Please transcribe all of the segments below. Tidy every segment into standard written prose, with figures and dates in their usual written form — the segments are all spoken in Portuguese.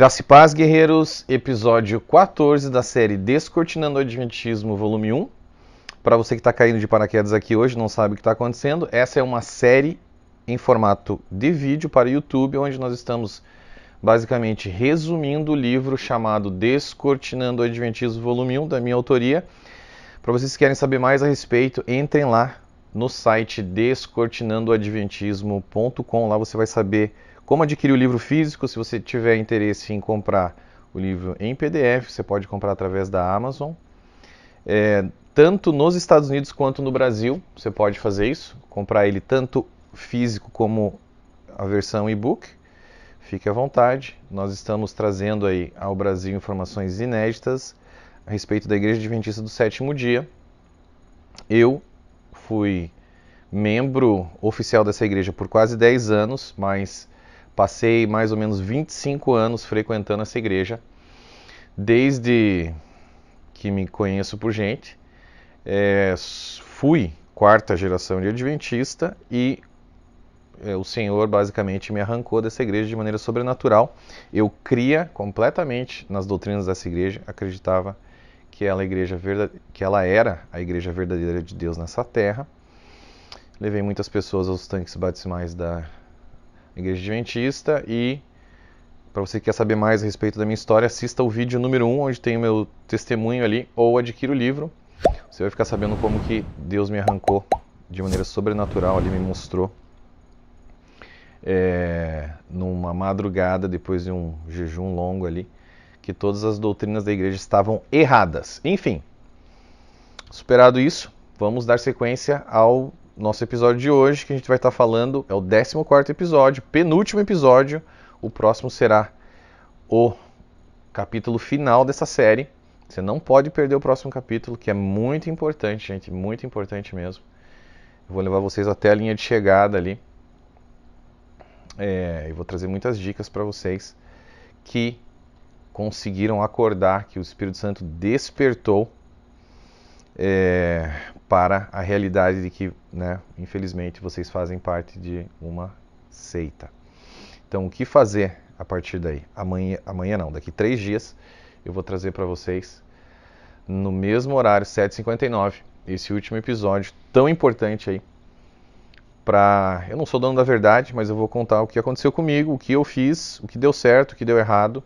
Graça e paz, guerreiros, episódio 14 da série Descortinando o Adventismo, volume 1. Para você que está caindo de paraquedas aqui hoje, não sabe o que está acontecendo, essa é uma série em formato de vídeo para o YouTube, onde nós estamos basicamente resumindo o livro chamado Descortinando o Adventismo, volume 1, da minha autoria. Para vocês que querem saber mais a respeito, entrem lá no site descortinandoadventismo.com, lá você vai saber como adquirir o livro físico. Se você tiver interesse em comprar o livro em PDF, você pode comprar através da Amazon. Tanto nos Estados Unidos quanto no Brasil, você pode fazer isso, comprar ele tanto físico como a versão e-book. Fique à vontade, nós estamos trazendo aí ao Brasil informações inéditas a respeito da Igreja Adventista do Sétimo Dia. Eu fui membro oficial dessa igreja por quase 10 anos, mas passei mais ou menos 25 anos frequentando essa igreja, desde que me conheço por gente. Fui quarta geração de adventista e o Senhor basicamente me arrancou dessa igreja de maneira sobrenatural. Eu cria completamente nas doutrinas dessa igreja, acreditava que ela era a igreja verdadeira de Deus nessa terra. Levei muitas pessoas aos tanques batismais da Igreja Adventista e, para você que quer saber mais a respeito da minha história, assista o vídeo número 1, onde tem o meu testemunho ali, ou adquira o livro. Você vai ficar sabendo como que Deus me arrancou de maneira sobrenatural, ali me mostrou numa madrugada, depois de um jejum longo ali, que todas as doutrinas da igreja estavam erradas. Enfim, superado isso, vamos dar sequência ao nosso episódio de hoje, que a gente vai estar falando, é o 14º episódio, penúltimo episódio. O próximo será o capítulo final dessa série. Você não pode perder o próximo capítulo, que é muito importante, gente, muito importante mesmo. Eu vou levar vocês até a linha de chegada ali. E vou trazer muitas dicas para vocês que conseguiram acordar, que o Espírito Santo despertou para a realidade de que, infelizmente, vocês fazem parte de uma seita. Então, o que fazer a partir daí? Amanhã não, daqui 3 dias, eu vou trazer para vocês, no mesmo horário, 7h59, esse último episódio tão importante aí. Eu não sou dono da verdade, mas eu vou contar o que aconteceu comigo, o que eu fiz, o que deu certo, o que deu errado.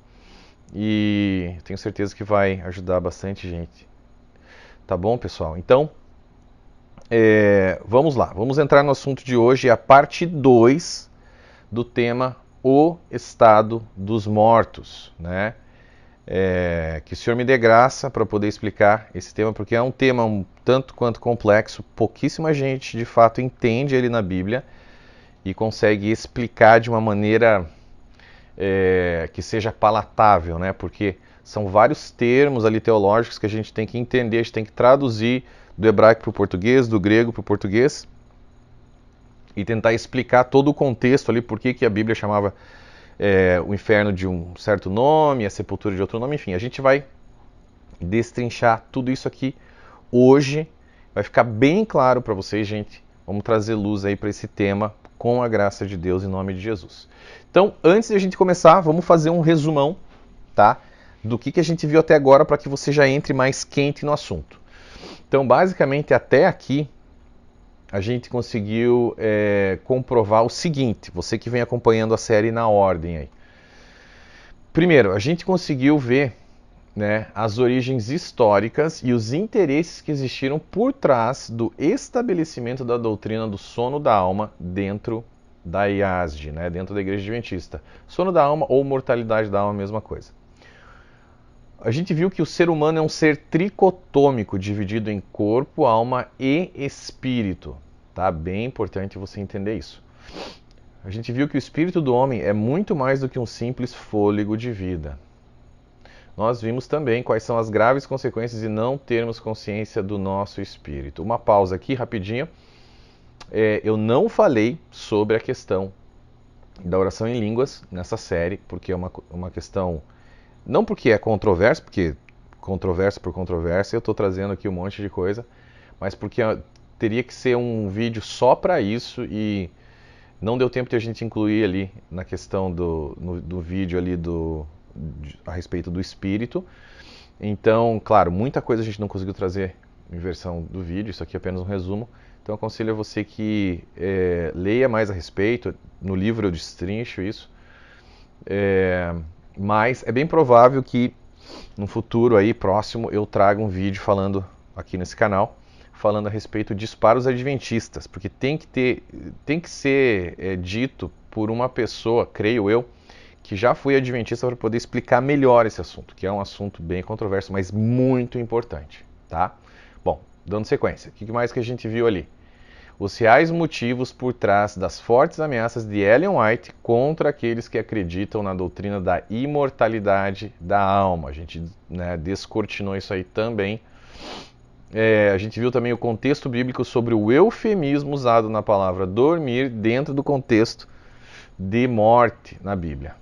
E tenho certeza que vai ajudar bastante gente. Tá bom, pessoal? Então, vamos lá. Vamos entrar no assunto de hoje, a parte 2 do tema O Estado dos Mortos, né? Que o Senhor me dê graça para poder explicar esse tema, porque é um tema um tanto quanto complexo. Pouquíssima gente, de fato, entende ele na Bíblia e consegue explicar de uma maneira que seja palatável, né? Porque são vários termos ali teológicos que a gente tem que entender, a gente tem que traduzir do hebraico para o português, do grego para o português, e tentar explicar todo o contexto ali, por que a Bíblia chamava o inferno de um certo nome, a sepultura de outro nome, enfim. A gente vai destrinchar tudo isso aqui hoje, vai ficar bem claro para vocês, gente. Vamos trazer luz aí para esse tema com a graça de Deus, em nome de Jesus. Então, antes de a gente começar, vamos fazer um resumão, tá? Do que a gente viu até agora, para que você já entre mais quente no assunto. Então, basicamente, até aqui, a gente conseguiu comprovar o seguinte, você que vem acompanhando a série na ordem aí. Primeiro, a gente conseguiu ver, né, as origens históricas e os interesses que existiram por trás do estabelecimento da doutrina do sono da alma dentro da IASD, né, dentro da Igreja Adventista. Sono da alma ou mortalidade da alma, mesma coisa. A gente viu que o ser humano é um ser tricotômico, dividido em corpo, alma e espírito. Tá? Bem importante você entender isso. A gente viu que o espírito do homem é muito mais do que um simples fôlego de vida. Nós vimos também quais são as graves consequências de não termos consciência do nosso espírito. Uma pausa aqui, rapidinho. Eu não falei sobre a questão da oração em línguas nessa série, porque é uma questão... Não porque é controverso, porque controvérsia por controvérsia, eu estou trazendo aqui um monte de coisa, mas porque teria que ser um vídeo só para isso e não deu tempo de a gente incluir ali na questão do vídeo ali do a respeito do espírito. Então, claro, muita coisa a gente não conseguiu trazer em versão do vídeo, isso aqui é apenas um resumo. Então, eu aconselho a você que leia mais a respeito. No livro eu destrincho isso. Mas é bem provável que no futuro aí próximo eu traga um vídeo falando aqui nesse canal, falando a respeito disso para os adventistas, porque tem que ser dito por uma pessoa, creio eu, que já foi adventista para poder explicar melhor esse assunto, que é um assunto bem controverso, mas muito importante, tá? Bom, dando sequência, o que mais que a gente viu ali? Os reais motivos por trás das fortes ameaças de Ellen White contra aqueles que acreditam na doutrina da imortalidade da alma. A gente descortinou isso aí também. A gente viu também o contexto bíblico sobre o eufemismo usado na palavra dormir dentro do contexto de morte na Bíblia.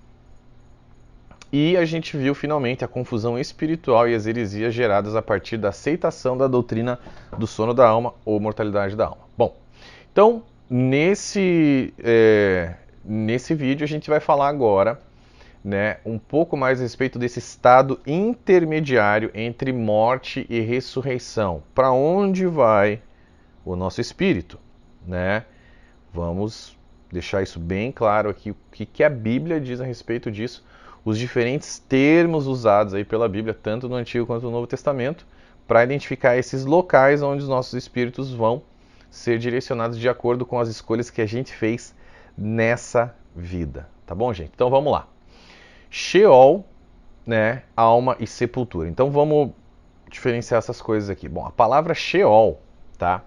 E a gente viu finalmente a confusão espiritual e as heresias geradas a partir da aceitação da doutrina do sono da alma ou mortalidade da alma. Bom, então nesse vídeo a gente vai falar agora um pouco mais a respeito desse estado intermediário entre morte e ressurreição. Para onde vai o nosso espírito? Vamos deixar isso bem claro aqui, o que a Bíblia diz a respeito disso, os diferentes termos usados aí pela Bíblia, tanto no Antigo quanto no Novo Testamento, para identificar esses locais onde os nossos espíritos vão ser direcionados de acordo com as escolhas que a gente fez nessa vida. Tá bom, gente? Então vamos lá. Sheol, alma e sepultura. Então vamos diferenciar essas coisas aqui. Bom, a palavra Sheol, tá?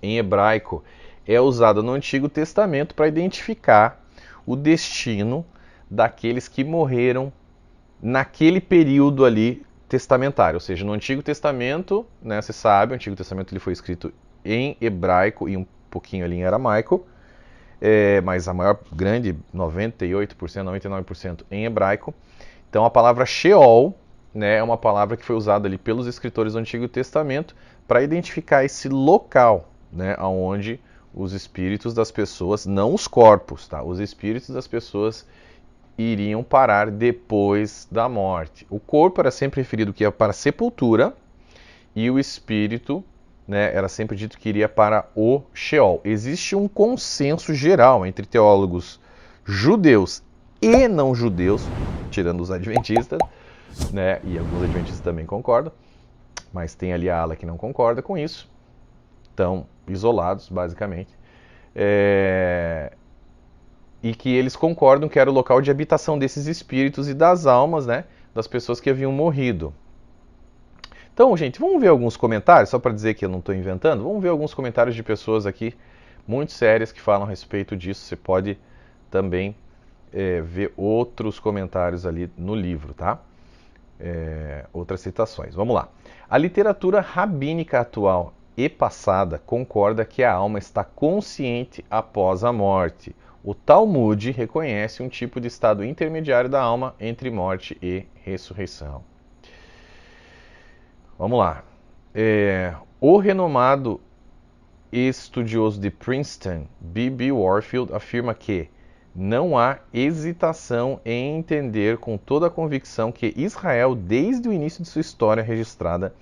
Em hebraico, é usada no Antigo Testamento para identificar o destino daqueles que morreram naquele período ali testamentário. Ou seja, no Antigo Testamento, você sabe, o Antigo Testamento ele foi escrito em hebraico e um pouquinho ali em aramaico, mas a maior, grande, 98%, 99% em hebraico. Então a palavra Sheol é uma palavra que foi usada ali pelos escritores do Antigo Testamento para identificar esse local, onde os espíritos das pessoas, não os corpos, tá? Os espíritos das pessoas iriam parar depois da morte. O corpo era sempre referido que ia para a sepultura e o espírito era sempre dito que iria para o Sheol. Existe um consenso geral entre teólogos judeus e não judeus, tirando os adventistas, e alguns adventistas também concordam, mas tem ali a ala que não concorda com isso, estão isolados, basicamente, e que eles concordam que era o local de habitação desses espíritos e das almas, das pessoas que haviam morrido. Então, gente, vamos ver alguns comentários, só para dizer que eu não estou inventando, vamos ver alguns comentários de pessoas aqui muito sérias que falam a respeito disso. Você pode também ver outros comentários ali no livro, tá? Outras citações. Vamos lá. A literatura rabínica atual e passada concorda que a alma está consciente após a morte. O Talmud reconhece um tipo de estado intermediário da alma entre morte e ressurreição. Vamos lá. O renomado estudioso de Princeton, B.B. Warfield, afirma que não há hesitação em entender com toda a convicção que Israel, desde o início de sua história registrada,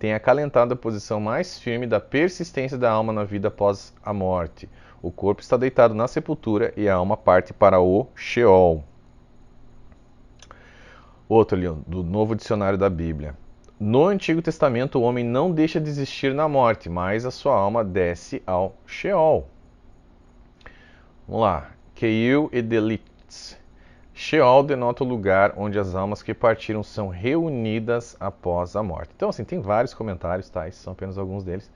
tem acalentado a posição mais firme da persistência da alma na vida após a morte. O corpo está deitado na sepultura e a alma parte para o Sheol. Outro ali, do Novo Dicionário da Bíblia. No Antigo Testamento, o homem não deixa de existir na morte, mas a sua alma desce ao Sheol. Vamos lá. Keil e Delitz. Sheol denota o lugar onde as almas que partiram são reunidas após a morte. Então, assim, tem vários comentários, tá? Esses são apenas alguns deles,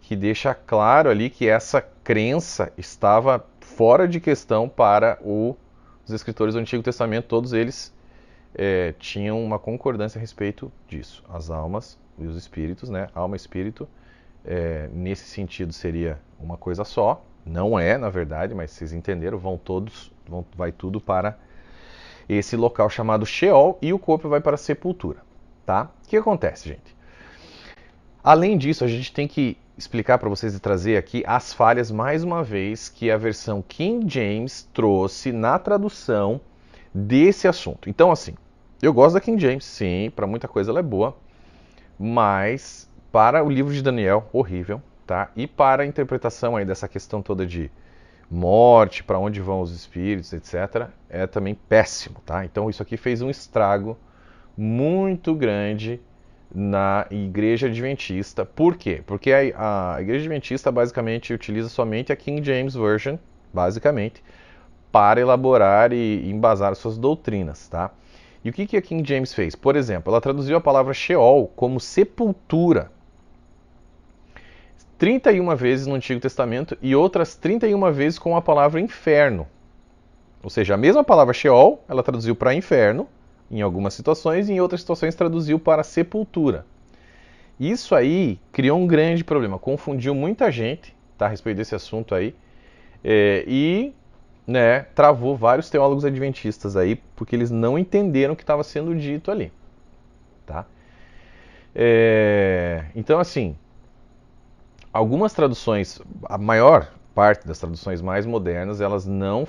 que deixa claro ali que essa crença estava fora de questão para os escritores do Antigo Testamento. Todos eles tinham uma concordância a respeito disso. As almas e os espíritos, alma e espírito, nesse sentido seria uma coisa só. Não é, na verdade, mas vocês entenderam, vai tudo para esse local chamado Sheol e o corpo vai para a sepultura, tá? O que acontece, gente? Além disso, a gente tem que explicar para vocês e trazer aqui as falhas, mais uma vez, que a versão King James trouxe na tradução desse assunto. Então, assim, eu gosto da King James, sim, para muita coisa ela é boa, mas para o livro de Daniel, horrível, tá? E para a interpretação aí dessa questão toda de morte, para onde vão os espíritos, etc., é também péssimo, tá? Então isso aqui fez um estrago muito grande na Igreja Adventista. Por quê? Porque a Igreja Adventista basicamente utiliza somente a King James Version, basicamente, para elaborar e embasar suas doutrinas, tá? E o que a King James fez? Por exemplo, ela traduziu a palavra Sheol como sepultura 31 vezes no Antigo Testamento e outras 31 vezes com a palavra inferno. Ou seja, a mesma palavra Sheol, ela traduziu para inferno, em algumas situações, e em outras situações traduziu para sepultura. Isso aí criou um grande problema, confundiu muita gente, tá, a respeito desse assunto aí, e né, travou vários teólogos adventistas aí, porque eles não entenderam o que estava sendo dito ali. Tá? Então, assim, algumas traduções, a maior parte das traduções mais modernas, elas não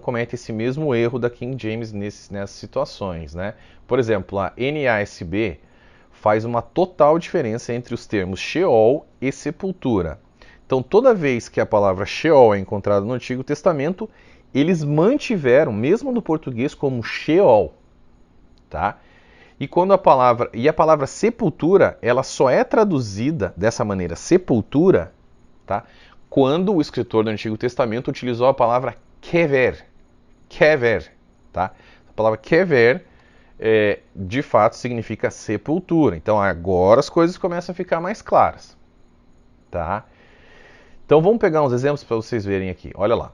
cometem esse mesmo erro da King James nessas situações, né? Por exemplo, a NASB faz uma total diferença entre os termos Sheol e sepultura. Então, toda vez que a palavra Sheol é encontrada no Antigo Testamento, eles mantiveram, mesmo no português, como Sheol, tá? E a palavra sepultura, ela só é traduzida dessa maneira, sepultura, tá? Quando o escritor do Antigo Testamento utilizou a palavra kever, tá? A palavra kever, de fato, significa sepultura. Então agora as coisas começam a ficar mais claras, tá? Então vamos pegar uns exemplos para vocês verem aqui. Olha lá.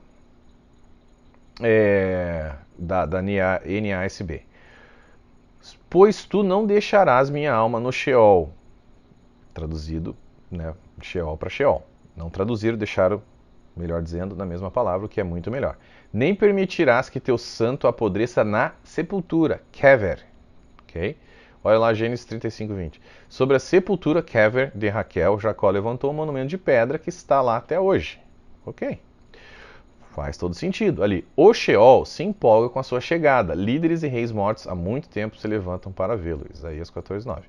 Da NASB. Pois tu não deixarás minha alma no Sheol. Traduzido, né, Sheol para Sheol. Não traduziram, deixaram, melhor dizendo, na mesma palavra, o que é muito melhor. Nem permitirás que teu santo apodreça na sepultura, kever. Okay? Olha lá, Gênesis 35, 20. Sobre a sepultura kever de Raquel, Jacó levantou um monumento de pedra que está lá até hoje. Ok. Faz todo sentido. Ali, o Sheol se empolga com a sua chegada. Líderes e reis mortos há muito tempo se levantam para vê-lo. Isaías 14:9.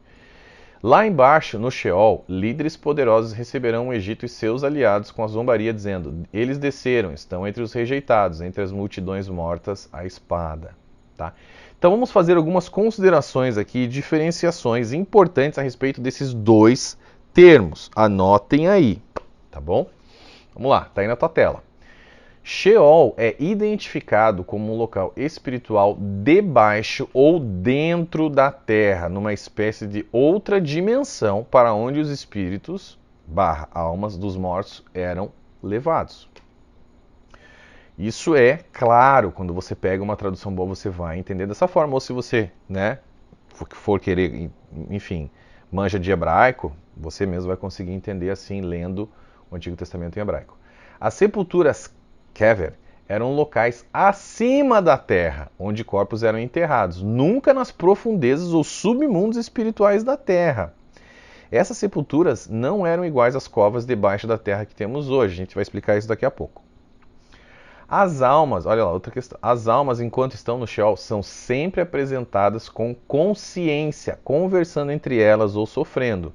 Lá embaixo, no Sheol, líderes poderosos receberão o Egito e seus aliados com a zombaria, dizendo: eles desceram, estão entre os rejeitados, entre as multidões mortas, a espada. Tá? Então vamos fazer algumas considerações aqui, diferenciações importantes a respeito desses dois termos. Anotem aí, tá bom? Vamos lá, tá aí na tua tela. Sheol é identificado como um local espiritual debaixo ou dentro da terra, numa espécie de outra dimensão para onde os espíritos, almas dos mortos, eram levados. Isso é claro, quando você pega uma tradução boa, você vai entender dessa forma. Ou se você, né, for querer, enfim, manja de hebraico, você mesmo vai conseguir entender assim, lendo o Antigo Testamento em hebraico. As sepulturas kever eram locais acima da terra, onde corpos eram enterrados, nunca nas profundezas ou submundos espirituais da terra. Essas sepulturas não eram iguais às covas debaixo da terra que temos hoje. A gente vai explicar isso daqui a pouco. As almas, olha lá, outra questão. As almas, enquanto estão no Sheol, são sempre apresentadas com consciência, conversando entre elas ou sofrendo,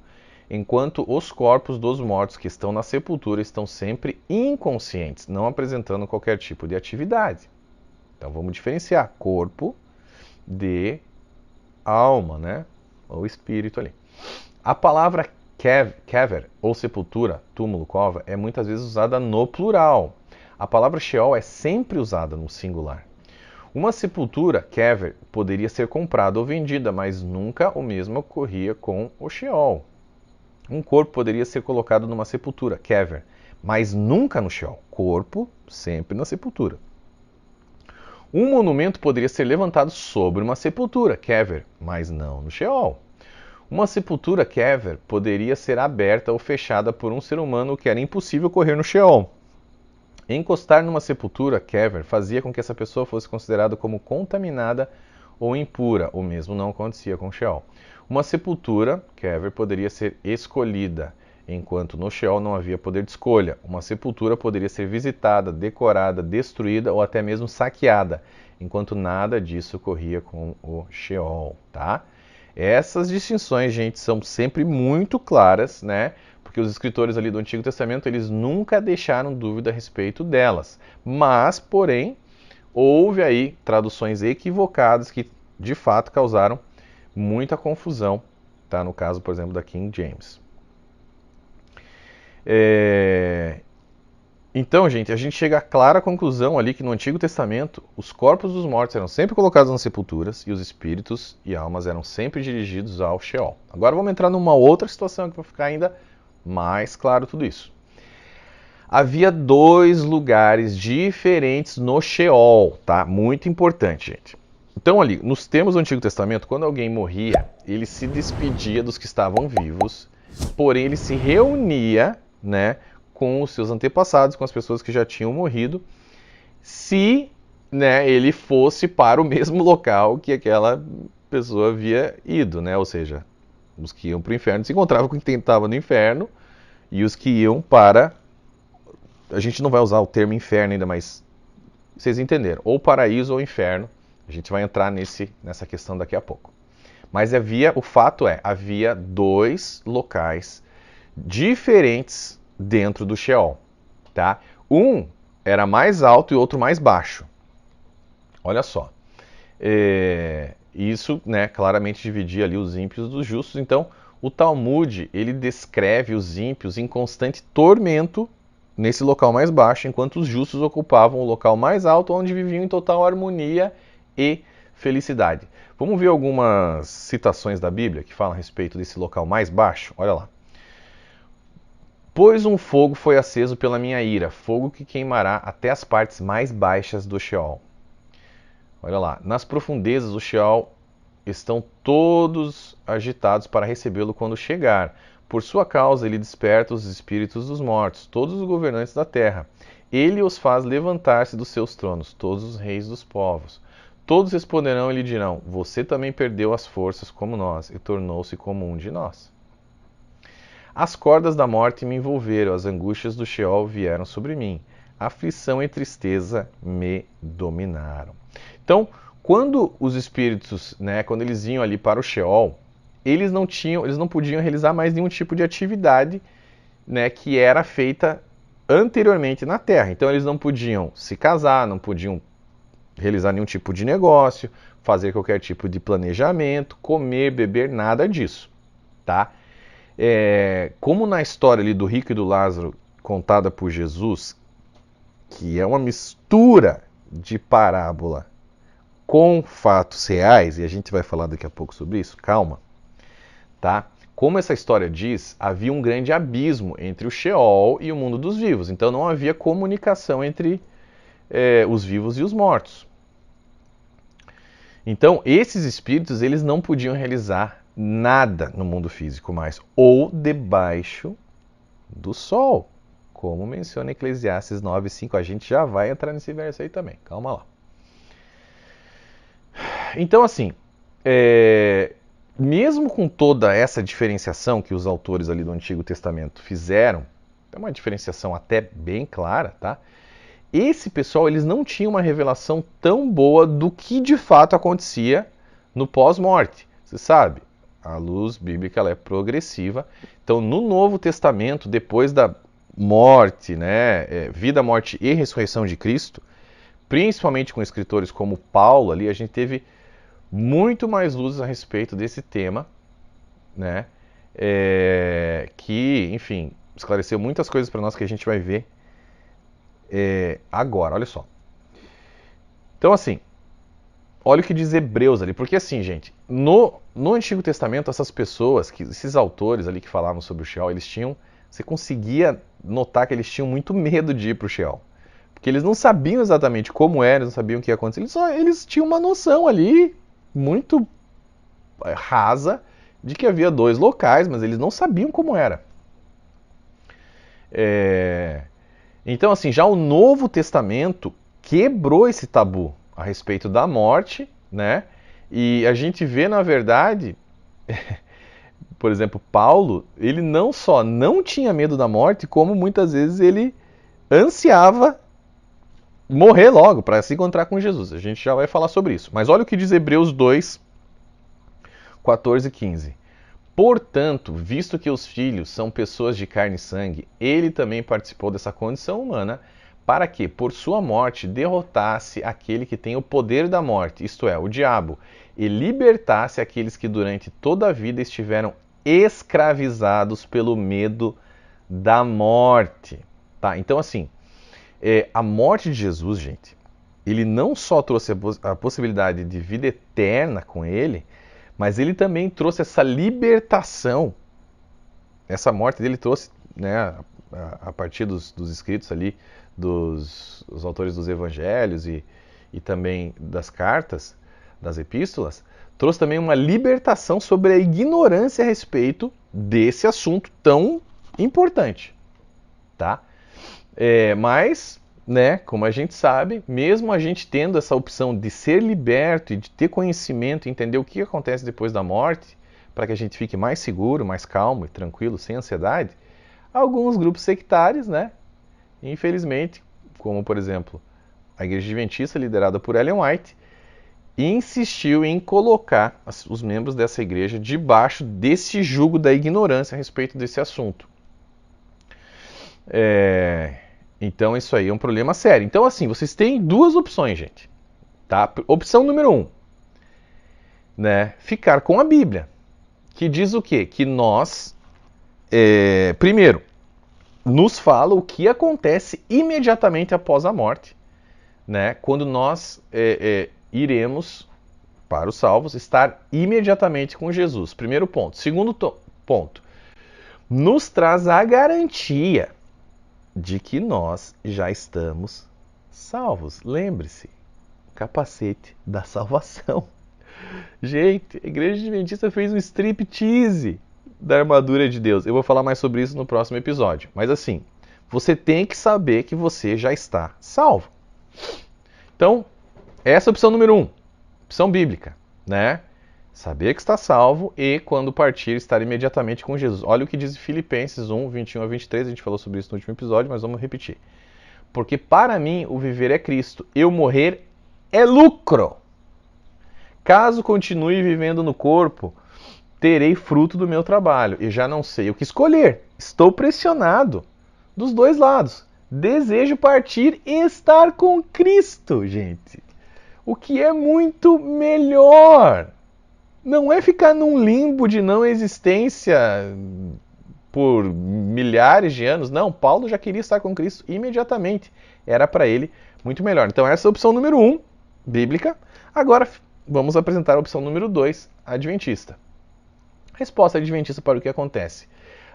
enquanto os corpos dos mortos que estão na sepultura estão sempre inconscientes, não apresentando qualquer tipo de atividade. Então vamos diferenciar corpo de alma, né? Ou espírito ali. A palavra kever, ou sepultura, túmulo, cova, é muitas vezes usada no plural. A palavra Sheol é sempre usada no singular. Uma sepultura, kever, poderia ser comprada ou vendida, mas nunca o mesmo ocorria com o Sheol. Um corpo poderia ser colocado numa sepultura, kever, mas nunca no Sheol. Corpo, sempre na sepultura. Um monumento poderia ser levantado sobre uma sepultura, kever, mas não no Sheol. Uma sepultura, kever, poderia ser aberta ou fechada por um ser humano, o que era impossível ocorrer no Sheol. Encostar numa sepultura, kever, fazia com que essa pessoa fosse considerada como contaminada ou impura. O mesmo não acontecia com o Sheol. Uma sepultura, kever, poderia ser escolhida enquanto no Sheol não havia poder de escolha. Uma sepultura poderia ser visitada, decorada, destruída ou até mesmo saqueada, enquanto nada disso ocorria com o Sheol, tá? Essas distinções, gente, são sempre muito claras, né? Porque os escritores ali do Antigo Testamento, eles nunca deixaram dúvida a respeito delas. Mas, porém, houve aí traduções equivocadas que, de fato, causaram muita confusão, tá? No caso, por exemplo, da King James. Então, gente, a gente chega à clara conclusão ali que no Antigo Testamento os corpos dos mortos eram sempre colocados nas sepulturas e os espíritos e almas eram sempre dirigidos ao Sheol. Agora vamos entrar numa outra situação que vai ficar ainda mais claro tudo isso. Havia 2 lugares diferentes no Sheol, tá? Muito importante, gente. Então, ali, nos termos do Antigo Testamento, quando alguém morria, ele se despedia dos que estavam vivos, porém ele se reunia, né, com os seus antepassados, com as pessoas que já tinham morrido, se, né, ele fosse para o mesmo local que aquela pessoa havia ido, né? Ou seja, os que iam para o inferno se encontravam com quem estava no inferno e os que iam para... A gente não vai usar o termo inferno ainda, mas vocês entenderam. Ou paraíso ou inferno. A gente vai entrar nessa questão daqui a pouco. Mas o fato havia 2 locais diferentes dentro do Sheol, tá? Um era mais alto e outro mais baixo. Olha só. Isso, né, claramente dividia ali os ímpios dos justos. Então, o Talmud, ele descreve os ímpios em constante tormento nesse local mais baixo, enquanto os justos ocupavam o local mais alto, onde viviam em total harmonia e felicidade. Vamos ver algumas citações da Bíblia que falam a respeito desse local mais baixo? Olha lá. Pois um fogo foi aceso pela minha ira, fogo que queimará até as partes mais baixas do Sheol. Olha lá, nas profundezas do Sheol estão todos agitados para recebê-lo quando chegar. Por sua causa ele desperta os espíritos dos mortos, todos os governantes da terra. Ele os faz levantar-se dos seus tronos, todos os reis dos povos. Todos responderão e lhe dirão, você também perdeu as forças como nós e tornou-se como um de nós. As cordas da morte me envolveram, as angústias do Sheol vieram sobre mim. Aflição e tristeza me dominaram. Então, quando os espíritos, né, quando eles iam ali para o Sheol, eles não podiam realizar mais nenhum tipo de atividade, né, que era feita anteriormente na Terra. Então, eles não podiam se casar, não podiam realizar nenhum tipo de negócio, fazer qualquer tipo de planejamento, comer, beber, nada disso, tá? Como na história ali do rico e do Lázaro contada por Jesus, que é uma mistura de parábola com fatos reais, e a gente vai falar daqui a pouco sobre isso, calma, tá? Como essa história diz, havia um grande abismo entre o Sheol e o mundo dos vivos, então não havia comunicação entre os vivos e os mortos. Então, esses espíritos, eles não podiam realizar nada no mundo físico mais, ou debaixo do sol, como menciona Eclesiastes 9:5. A gente já vai entrar nesse verso aí também, calma lá. Então, assim, mesmo com toda essa diferenciação que os autores ali do Antigo Testamento fizeram, é uma diferenciação até bem clara, tá? Esse pessoal, eles não tinham uma revelação tão boa do que de fato acontecia no pós-morte. Você sabe, a luz bíblica ela é progressiva. Então, no Novo Testamento, depois da morte, né, vida, morte e ressurreição de Cristo, principalmente com escritores como Paulo, ali a gente teve muito mais luzes a respeito desse tema, né, que, enfim, esclareceu muitas coisas para nós que a gente vai ver agora, olha só. Então, assim, olha o que diz Hebreus ali, porque assim, gente, no Antigo Testamento, essas pessoas, esses autores ali que falavam sobre o Sheol, você conseguia notar que eles tinham muito medo de ir para o Sheol, porque eles não sabiam exatamente como era, eles não sabiam o que ia acontecer, eles tinham uma noção ali, muito rasa, de que havia 2 locais, mas eles não sabiam como era. Então, assim, já o Novo Testamento quebrou esse tabu a respeito da morte, né? E a gente vê, na verdade, por exemplo, Paulo, ele não só não tinha medo da morte, como muitas vezes ele ansiava morrer logo para se encontrar com Jesus. A gente já vai falar sobre isso. Mas olha o que diz Hebreus 2, 14 e 15. Portanto, visto que os filhos são pessoas de carne e sangue, ele também participou dessa condição humana, para que, por sua morte, derrotasse aquele que tem o poder da morte, isto é, o diabo, e libertasse aqueles que durante toda a vida estiveram escravizados pelo medo da morte. Tá? Então, assim, a morte de Jesus, gente, ele não só trouxe a possibilidade de vida eterna com ele, mas ele também trouxe essa libertação. Essa morte dele trouxe, né, a partir dos escritos ali, dos autores dos evangelhos e também das cartas, das epístolas, trouxe também uma libertação sobre a ignorância a respeito desse assunto tão importante. Tá? Mas, né, como a gente sabe, mesmo a gente tendo essa opção de ser liberto e de ter conhecimento e entender o que acontece depois da morte, para que a gente fique mais seguro, mais calmo e tranquilo, sem ansiedade, alguns grupos sectários, né, infelizmente, como por exemplo a Igreja Adventista, liderada por Ellen White, insistiu em colocar os membros dessa igreja debaixo desse jugo da ignorância a respeito desse assunto. Então isso aí é um problema sério. Então assim, vocês têm duas opções, gente. Tá? Opção número 1, né? Ficar com a Bíblia, que diz o quê? Que nós, primeiro, nos fala o que acontece imediatamente após a morte, né? Quando nós iremos, para os salvos, estar imediatamente com Jesus. Primeiro ponto. Segundo ponto, nos traz a garantia de que nós já estamos salvos. Lembre-se, capacete da salvação. Gente, a Igreja Adventista fez um striptease da armadura de Deus. Eu vou falar mais sobre isso no próximo episódio. Mas assim, você tem que saber que você já está salvo. Então, essa é a opção número 1, opção bíblica, né? Saber que está salvo e, quando partir, estar imediatamente com Jesus. Olha o que diz Filipenses 1, 21 a 23, a gente falou sobre isso no último episódio, mas vamos repetir. Porque para mim o viver é Cristo, eu morrer é lucro. Caso continue vivendo no corpo, terei fruto do meu trabalho e já não sei o que escolher. Estou pressionado dos dois lados. Desejo partir e estar com Cristo, gente. O que é muito melhor. Não é ficar num limbo de não existência por milhares de anos. Não, Paulo já queria estar com Cristo imediatamente. Era para ele muito melhor. Então essa é a opção número 1, bíblica. Agora vamos apresentar a opção número 2, adventista. Resposta adventista para o que acontece.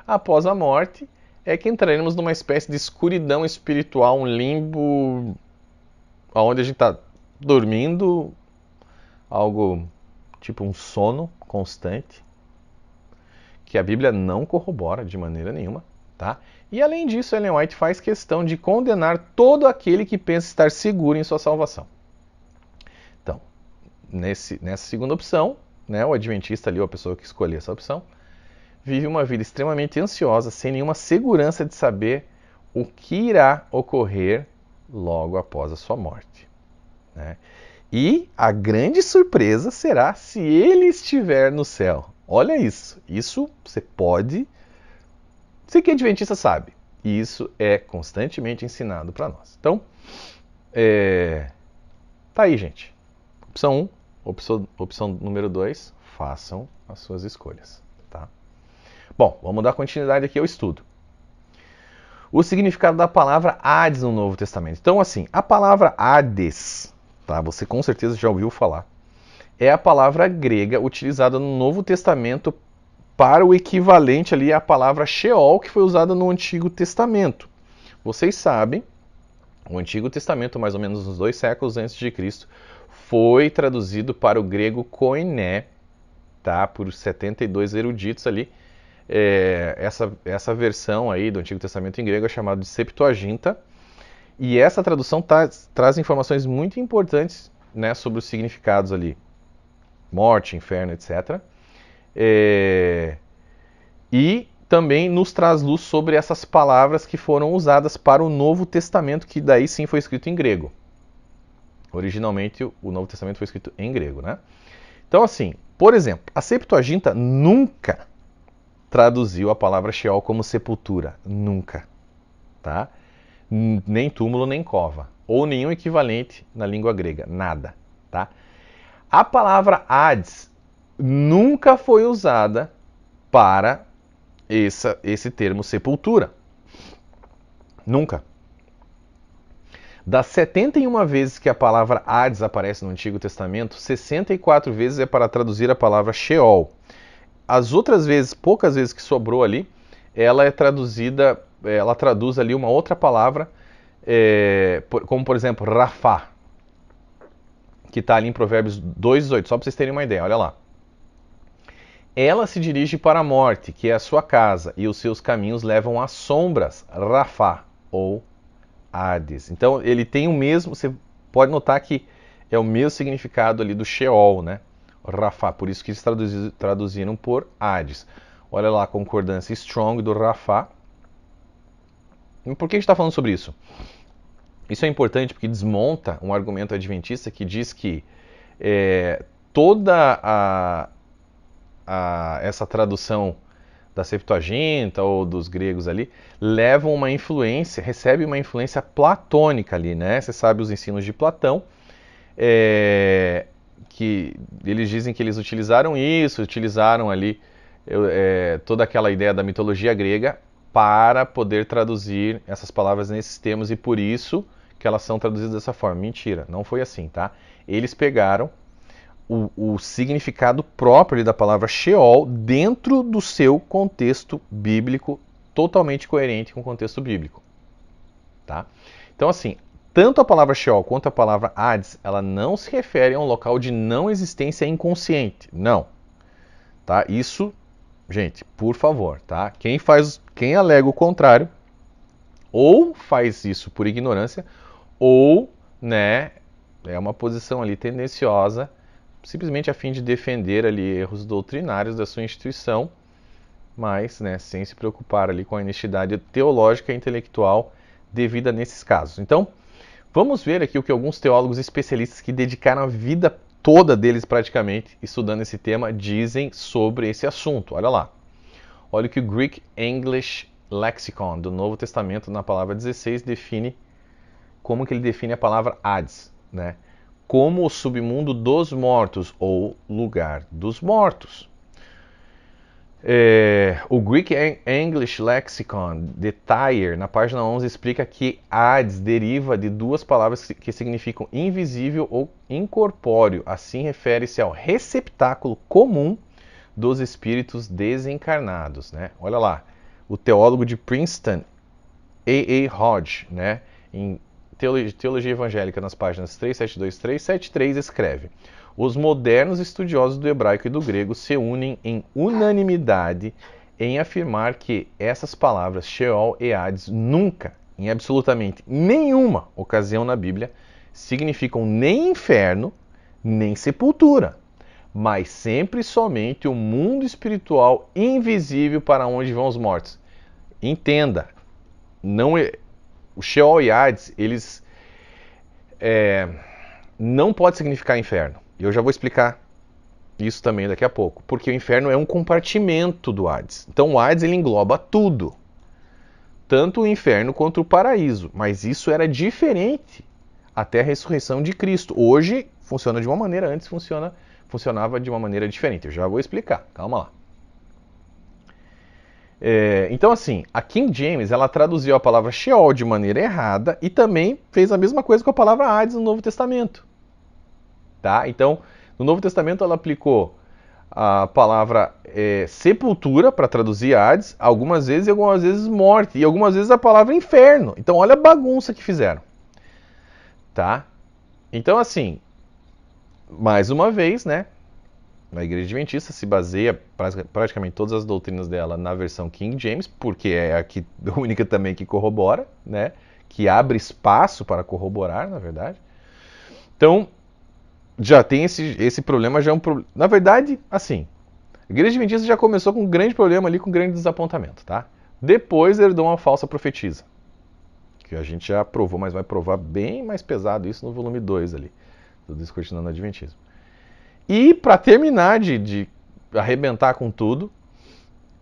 Após a morte, é que entraremos numa espécie de escuridão espiritual, um limbo onde a gente está dormindo, algo tipo um sono constante, que a Bíblia não corrobora de maneira nenhuma, tá? E além disso, Ellen White faz questão de condenar todo aquele que pensa estar seguro em sua salvação. Então, nessa segunda opção, né, o adventista ali, ou a pessoa que escolher essa opção, vive uma vida extremamente ansiosa, sem nenhuma segurança de saber o que irá ocorrer logo após a sua morte, né? E a grande surpresa será se ele estiver no céu. Olha isso. Isso você pode... Você que é adventista sabe. Isso é constantemente ensinado para nós. Então, tá aí, gente. Opção 1, opção número 2, façam as suas escolhas. Tá? Bom, vamos dar continuidade aqui ao estudo. O significado da palavra Hades no Novo Testamento. Então, assim, a palavra Hades... Tá? Você com certeza já ouviu falar. É a palavra grega utilizada no Novo Testamento para o equivalente ali à palavra Sheol, que foi usada no Antigo Testamento. Vocês sabem, o Antigo Testamento, mais ou menos uns 2 séculos antes de Cristo, foi traduzido para o grego koiné, tá? Por 72 eruditos ali. Essa versão aí do Antigo Testamento em grego é chamada de Septuaginta. E essa tradução traz informações muito importantes, né, sobre os significados ali. Morte, inferno, etc. também nos traz luz sobre essas palavras que foram usadas para o Novo Testamento, que daí sim foi escrito em grego. Originalmente o Novo Testamento foi escrito em grego, né? Então assim, por exemplo, a Septuaginta nunca traduziu a palavra Sheol como sepultura, nunca, tá? Nem túmulo, nem cova, ou nenhum equivalente na língua grega, nada, tá? A palavra Hades nunca foi usada para esse termo sepultura. Nunca. Das 71 vezes que a palavra Hades aparece no Antigo Testamento, 64 vezes é para traduzir a palavra Sheol. As outras vezes, poucas vezes que sobrou ali, ela é traduzida, ela traduz ali uma outra palavra, como por exemplo, Rafá, que está ali em Provérbios 2:18, só para vocês terem uma ideia, olha lá. Ela se dirige para a morte, que é a sua casa, e os seus caminhos levam às sombras, Rafá, ou Hades. Então ele tem o mesmo, você pode notar que é o mesmo significado ali do Sheol, né? Rafá, por isso que eles traduziram por Hades. Olha lá a concordância strong do Rafá. E por que a gente está falando sobre isso? Isso é importante porque desmonta um argumento adventista que diz que toda essa tradução da Septuaginta ou dos gregos ali levam uma influência, recebe uma influência platônica ali, né? Você sabe os ensinos de Platão, que eles dizem que eles utilizaram isso, utilizaram ali toda aquela ideia da mitologia grega para poder traduzir essas palavras nesses termos e por isso que elas são traduzidas dessa forma. Mentira, não foi assim, tá? Eles pegaram o significado próprio da palavra Sheol dentro do seu contexto bíblico, totalmente coerente com o contexto bíblico, tá? Então assim, tanto a palavra Sheol quanto a palavra Hades, ela não se refere a um local de não existência inconsciente, não, tá? Isso, gente, por favor, tá? Quem alega o contrário, ou faz isso por ignorância, ou, né, é uma posição ali tendenciosa, simplesmente a fim de defender ali erros doutrinários da sua instituição, mas, né, sem se preocupar ali com a honestidade teológica e intelectual devida nesses casos. Então, vamos ver aqui o que alguns teólogos especialistas que dedicaram a vida toda deles praticamente estudando esse tema dizem sobre esse assunto. Olha lá. Olha o que o Greek English Lexicon do Novo Testamento, na palavra 16, define, como que ele define a palavra Hades, né? Como o submundo dos mortos, ou lugar dos mortos. O Greek English Lexicon de Tyre, na página 11, explica que Hades deriva de duas palavras que significam invisível ou incorpóreo. Assim refere-se ao receptáculo comum dos espíritos desencarnados, né? Olha lá, o teólogo de Princeton, A.A. Hodge, né, em Teologia Evangélica, nas páginas 372 e 373, escreve: os modernos estudiosos do hebraico e do grego se unem em unanimidade em afirmar que essas palavras Sheol e Hades nunca, em absolutamente nenhuma ocasião na Bíblia, significam nem inferno, nem sepultura, mas sempre somente o mundo espiritual invisível para onde vão os mortos. Entenda, não é, o Sheol e Hades, eles não pode significar inferno. Eu já vou explicar isso também daqui a pouco, porque o inferno é um compartimento do Hades. Então o Hades ele engloba tudo, tanto o inferno quanto o paraíso, mas isso era diferente até a ressurreição de Cristo. Hoje funciona de uma maneira, antes funcionava de uma maneira diferente. Eu já vou explicar, calma lá. Então assim, a King James ela traduziu a palavra Sheol de maneira errada e também fez a mesma coisa com a palavra Hades no Novo Testamento. Tá? Então, no Novo Testamento ela aplicou a palavra sepultura para traduzir Hades, algumas vezes morte, e algumas vezes a palavra inferno. Então olha a bagunça que fizeram. Tá? Então assim, mais uma vez, né, a Igreja Adventista se baseia praticamente todas as doutrinas dela na versão King James, porque é a única também que corrobora, né, que abre espaço para corroborar, na verdade. Então, já tem esse problema, já é um problema. Na verdade, assim, A igreja adventista já começou com um grande problema ali, com um grande desapontamento, tá? Depois herdou uma falsa profetisa, que a gente já provou, mas vai provar bem mais pesado isso no volume 2 ali, do Descortinando o Adventismo. E para terminar de arrebentar com tudo,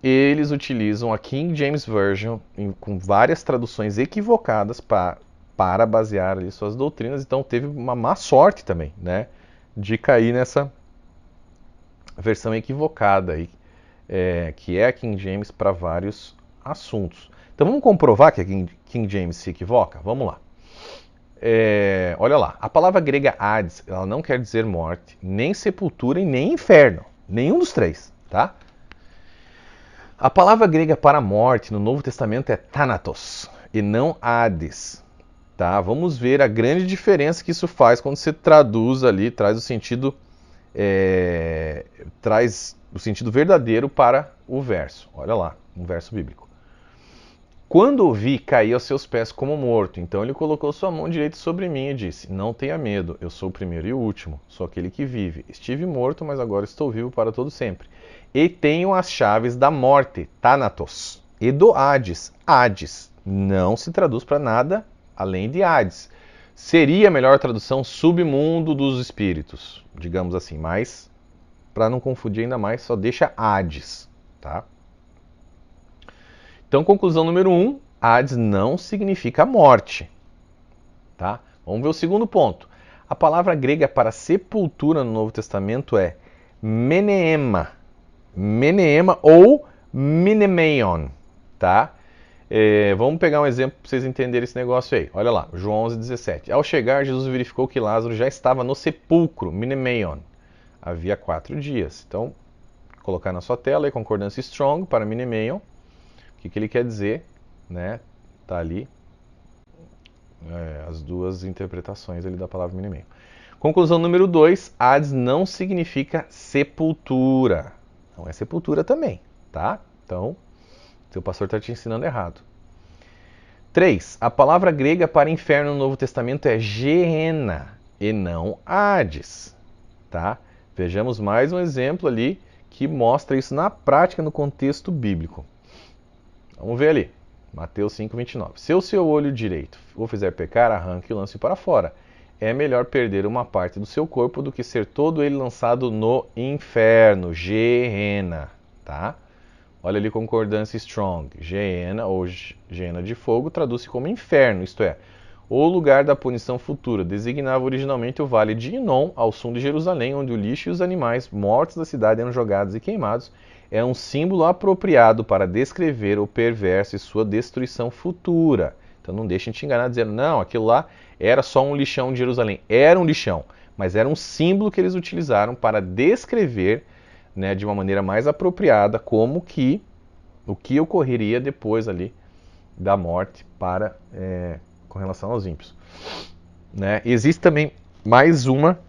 eles utilizam a King James Version com várias traduções equivocadas para basear ali suas doutrinas. Então teve uma má sorte também, né, de cair nessa versão equivocada aí, que é a King James para vários assuntos. Então vamos comprovar que a King James se equivoca? Vamos lá. Olha lá, a palavra grega Hades, ela não quer dizer morte, nem sepultura e nem inferno. Nenhum dos três, tá? A palavra grega para morte no Novo Testamento é Thanatos e não Hades, tá? Vamos ver a grande diferença que isso faz quando você traduz ali, traz o sentido verdadeiro para o verso. Olha lá, um verso bíblico. Quando o vi, caí aos seus pés como morto. Então ele colocou sua mão direita sobre mim e disse: Não tenha medo, eu sou o primeiro e o último, sou aquele que vive. Estive morto, mas agora estou vivo para todo sempre. E tenho as chaves da morte, Thanatos, e do Hades, Hades. Não se traduz para nada além de Hades. Seria a melhor tradução submundo dos espíritos, digamos assim, mas para não confundir ainda mais, só deixa Hades, tá? Então, conclusão número 1, Hades não significa morte, tá? Vamos ver o segundo ponto. A palavra grega para sepultura no Novo Testamento é meneema, meneema ou mnemeion, tá? Vamos pegar um exemplo para vocês entenderem esse negócio aí. Olha lá, João 11:17. Ao chegar, Jesus verificou que Lázaro já estava no sepulcro, mnemeion. Havia 4 dias. Então, colocar na sua tela aí, concordância strong para mnemeion. O que ele quer dizer, né? Tá ali as duas interpretações ali da palavra mnemeion. Conclusão número 2, Hades não significa sepultura. Não é sepultura também, tá? Então, seu pastor está te ensinando errado. 3. A palavra grega para inferno no Novo Testamento é Gehenna e não Hades, tá? Vejamos mais um exemplo ali que mostra isso na prática, no contexto bíblico. Vamos ver ali, Mateus 5:29. Se o seu olho direito o fizer pecar, arranque e lance para fora. É melhor perder uma parte do seu corpo do que ser todo ele lançado no inferno, Gehenna, tá? Olha ali, concordância strong. Gehenna, ou Gehenna de fogo, traduz-se como inferno, isto é, o lugar da punição futura. Designava originalmente o vale de Inom, ao sul de Jerusalém, onde o lixo e os animais mortos da cidade eram jogados e queimados. É um símbolo apropriado para descrever o perverso e sua destruição futura. Então não deixem te enganar dizendo, não, aquilo lá era só um lixão de Jerusalém. Era um lixão, mas era um símbolo que eles utilizaram para descrever, né, de uma maneira mais apropriada como que o que ocorreria depois ali da morte com relação aos ímpios. Né? Existe também mais uma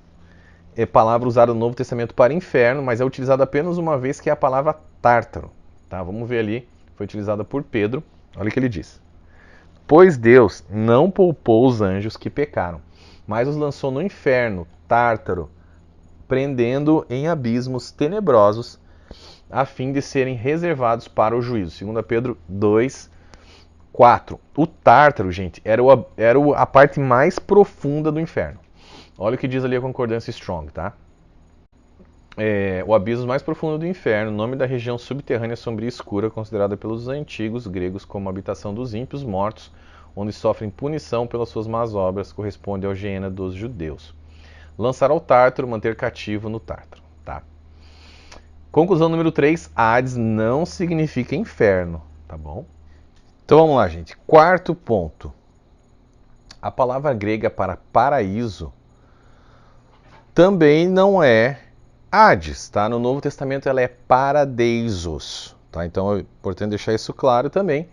palavra usada no Novo Testamento para inferno, mas é utilizada apenas uma vez, que é a palavra tártaro. Tá? Vamos ver ali, foi utilizada por Pedro. Olha o que ele diz. Pois Deus não poupou os anjos que pecaram, mas os lançou no inferno, tártaro, prendendo em abismos tenebrosos, a fim de serem reservados para o juízo. 2 Pedro 2:4. O tártaro, gente, era a parte mais profunda do inferno. Olha o que diz ali a concordância strong, tá? O abismo mais profundo do inferno, nome da região subterrânea sombria e escura, considerada pelos antigos gregos como habitação dos ímpios mortos, onde sofrem punição pelas suas más obras, corresponde ao Gehenna dos judeus. Lançar ao tártaro, manter cativo no tártaro, tá? Conclusão número 3, Hades não significa inferno, tá bom? Então vamos lá, gente. Quarto ponto. A palavra grega para paraíso também não é Hades, tá? No Novo Testamento ela é paradeisos, tá? Então é importante deixar isso claro também.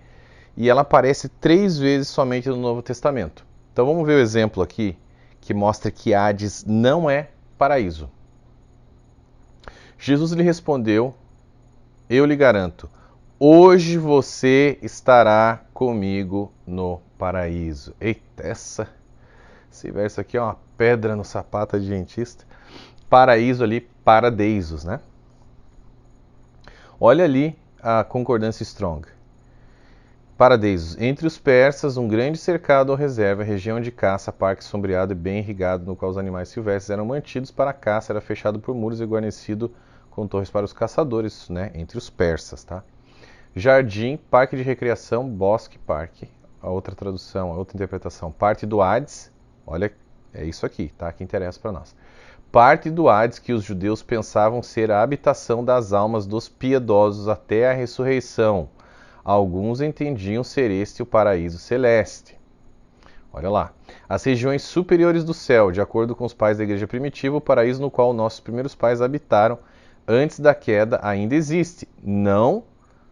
E ela aparece 3 vezes somente no Novo Testamento. Então vamos ver o exemplo aqui que mostra que Hades não é paraíso. Jesus lhe respondeu: eu lhe garanto, hoje você estará comigo no paraíso. Eita, esse verso aqui é uma pedra no sapato adventista. Paraíso ali, paradeisos, né? Olha ali a concordância Strong. Paradeisos. Entre os persas, um grande cercado ou reserva, região de caça, parque sombreado e bem irrigado, no qual os animais silvestres eram mantidos para a caça, era fechado por muros e guarnecido com torres para os caçadores, né? Entre os persas, tá? Jardim, parque de recreação, bosque, parque. A outra tradução, a outra interpretação. Parte do Hades, olha, é isso aqui, tá? Que interessa para nós. Parte do Hades que os judeus pensavam ser a habitação das almas dos piedosos até a ressurreição. Alguns entendiam ser este o paraíso celeste. Olha lá. As regiões superiores do céu, de acordo com os pais da igreja primitiva, o paraíso no qual nossos primeiros pais habitaram antes da queda ainda existe. Não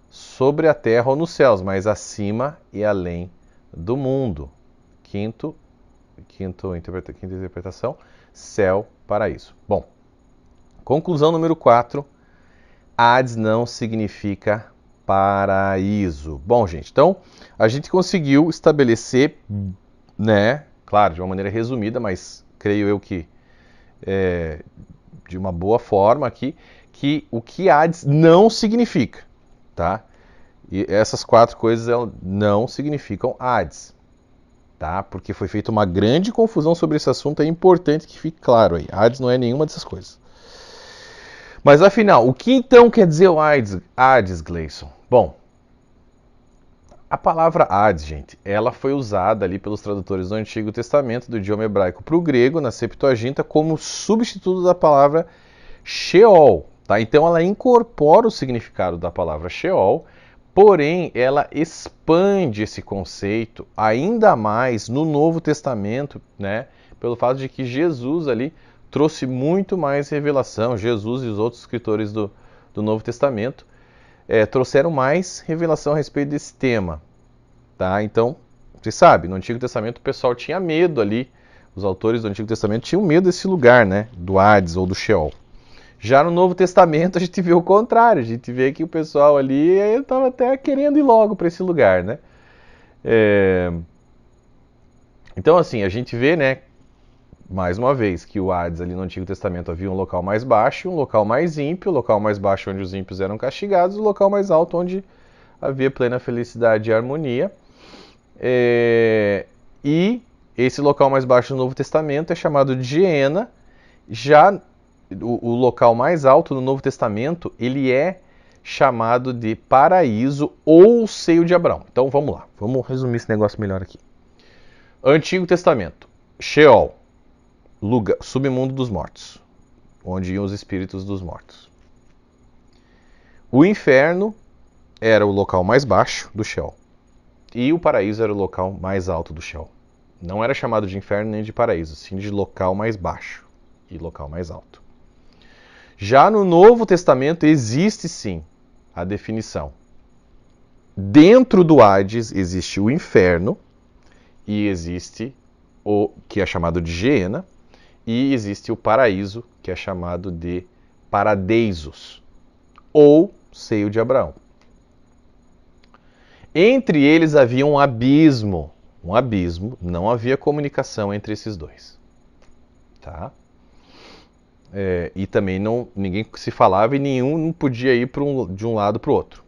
sobre a terra ou nos céus, mas acima e além do mundo. Quinta interpretação, céu, paraíso. Bom, conclusão número 4. Hades não significa paraíso. Bom, gente, então a gente conseguiu estabelecer, né, claro, de uma maneira resumida, mas creio eu que de uma boa forma aqui, que o que Hades não significa, tá? E essas 4 coisas não significam Hades, tá? Porque foi feita uma grande confusão sobre esse assunto, é importante que fique claro aí. Hades não é nenhuma dessas coisas. Mas afinal, o que então quer dizer o Hades, Gleison? Bom, a palavra Hades, gente, ela foi usada ali pelos tradutores do Antigo Testamento, do idioma hebraico para o grego, na Septuaginta, como substituto da palavra Sheol, tá? Então ela incorpora o significado da palavra Sheol, porém ela expande esse conceito ainda mais no Novo Testamento, né? Pelo fato de que Jesus ali trouxe muito mais revelação. Jesus e os outros escritores do Novo Testamento trouxeram mais revelação a respeito desse tema, tá? Então, você sabe, no Antigo Testamento o pessoal tinha medo ali, os autores do Antigo Testamento tinham medo desse lugar, né? Do Hades ou do Sheol. Já no Novo Testamento a gente vê o contrário, a gente vê que o pessoal ali estava até querendo ir logo para esse lugar, né? Então, assim, a gente vê, né, mais uma vez, que o Hades ali no Antigo Testamento havia um local mais baixo, um local mais ímpio, o local mais baixo onde os ímpios eram castigados, o local mais alto onde havia plena felicidade e harmonia. E esse local mais baixo do Novo Testamento é chamado de Geena. Já o local mais alto no Novo Testamento, ele é chamado de paraíso ou seio de Abraão. Então vamos lá, vamos resumir esse negócio melhor aqui. Antigo Testamento, Sheol, lugar, submundo dos mortos, onde iam os espíritos dos mortos. O inferno era o local mais baixo do Sheol. E o paraíso era o local mais alto do Sheol. Não era chamado de inferno nem de paraíso, sim de local mais baixo e local mais alto. Já no Novo Testamento existe sim a definição. Dentro do Hades existe o inferno e existe o que é chamado de Geena e existe o paraíso que é chamado de paradeisos ou seio de Abraão. Entre eles havia um abismo, não havia comunicação entre esses dois, tá? E também ninguém se falava e nenhum não podia ir de um lado para o outro.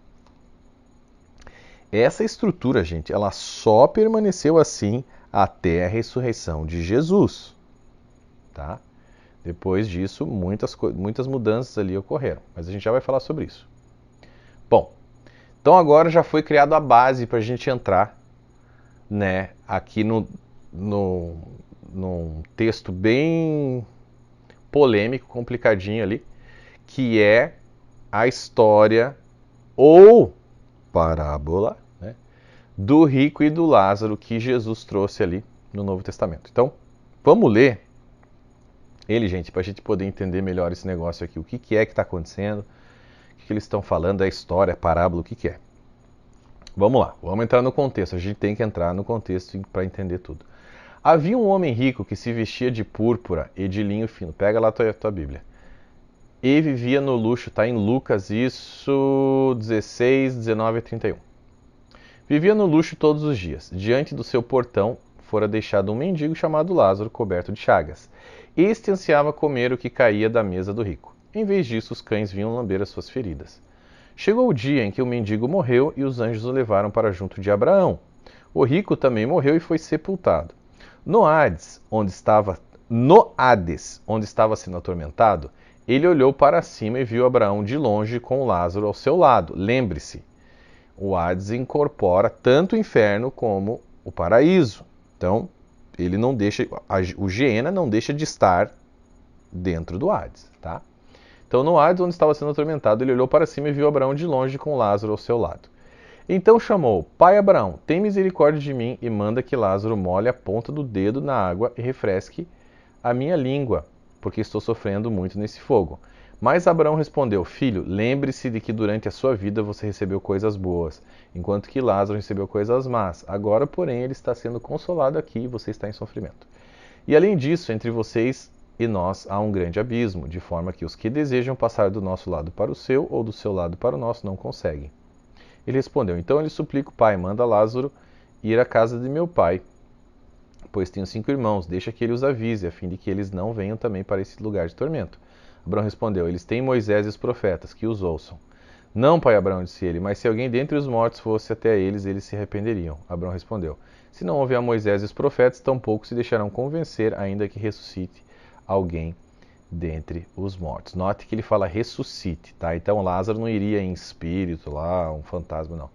Essa estrutura, gente, ela só permaneceu assim até a ressurreição de Jesus, tá? Depois disso, muitas mudanças ali ocorreram, mas a gente já vai falar sobre isso. Bom, então agora já foi criada a base para a gente entrar, né, aqui num texto bem polêmico, complicadinho ali, que é a história ou parábola, né, do rico e do Lázaro que Jesus trouxe ali no Novo Testamento. Então, vamos ler ele, gente, para a gente poder entender melhor esse negócio aqui. O que é que está acontecendo, o que eles estão falando, a história, a parábola, o que é. Vamos lá, vamos entrar no contexto. A gente tem que entrar no contexto para entender tudo. Havia um homem rico que se vestia de púrpura e de linho fino. Pega lá a tua Bíblia. E vivia no luxo, está em Lucas, isso, 16, 19 a 31. Vivia no luxo todos os dias. Diante do seu portão fora deixado um mendigo chamado Lázaro, coberto de chagas. Este ansiava comer o que caía da mesa do rico. Em vez disso, os cães vinham lamber as suas feridas. Chegou o dia em que o mendigo morreu e os anjos o levaram para junto de Abraão. O rico também morreu e foi sepultado. No Hades, onde estava sendo atormentado, ele olhou para cima e viu Abraão de longe com Lázaro ao seu lado. Lembre-se, o Hades incorpora tanto o inferno como o paraíso. Então, ele não deixa, o Geena não deixa de estar dentro do Hades, tá? Então, no Hades, onde estava sendo atormentado, ele olhou para cima e viu Abraão de longe com Lázaro ao seu lado. Então chamou: Pai Abraão, tem misericórdia de mim e manda que Lázaro molhe a ponta do dedo na água e refresque a minha língua, porque estou sofrendo muito nesse fogo. Mas Abraão respondeu: Filho, lembre-se de que durante a sua vida você recebeu coisas boas, enquanto que Lázaro recebeu coisas más. Agora, porém, ele está sendo consolado aqui e você está em sofrimento. E além disso, entre vocês e nós há um grande abismo, de forma que os que desejam passar do nosso lado para o seu ou do seu lado para o nosso não conseguem. Ele respondeu: Então eu lhe suplico, pai, manda Lázaro ir à casa de meu pai, pois tenho 5 irmãos, deixa que ele os avise, a fim de que eles não venham também para esse lugar de tormento. Abraão respondeu: Eles têm Moisés e os profetas, que os ouçam. Não, pai Abraão, disse ele, mas se alguém dentre os mortos fosse até eles, eles se arrependeriam. Abraão respondeu: Se não houver Moisés e os profetas, tampouco se deixarão convencer, ainda que ressuscite alguém dentre os mortos. Note que ele fala ressuscite, tá? Então Lázaro não iria em espírito lá, um fantasma, não.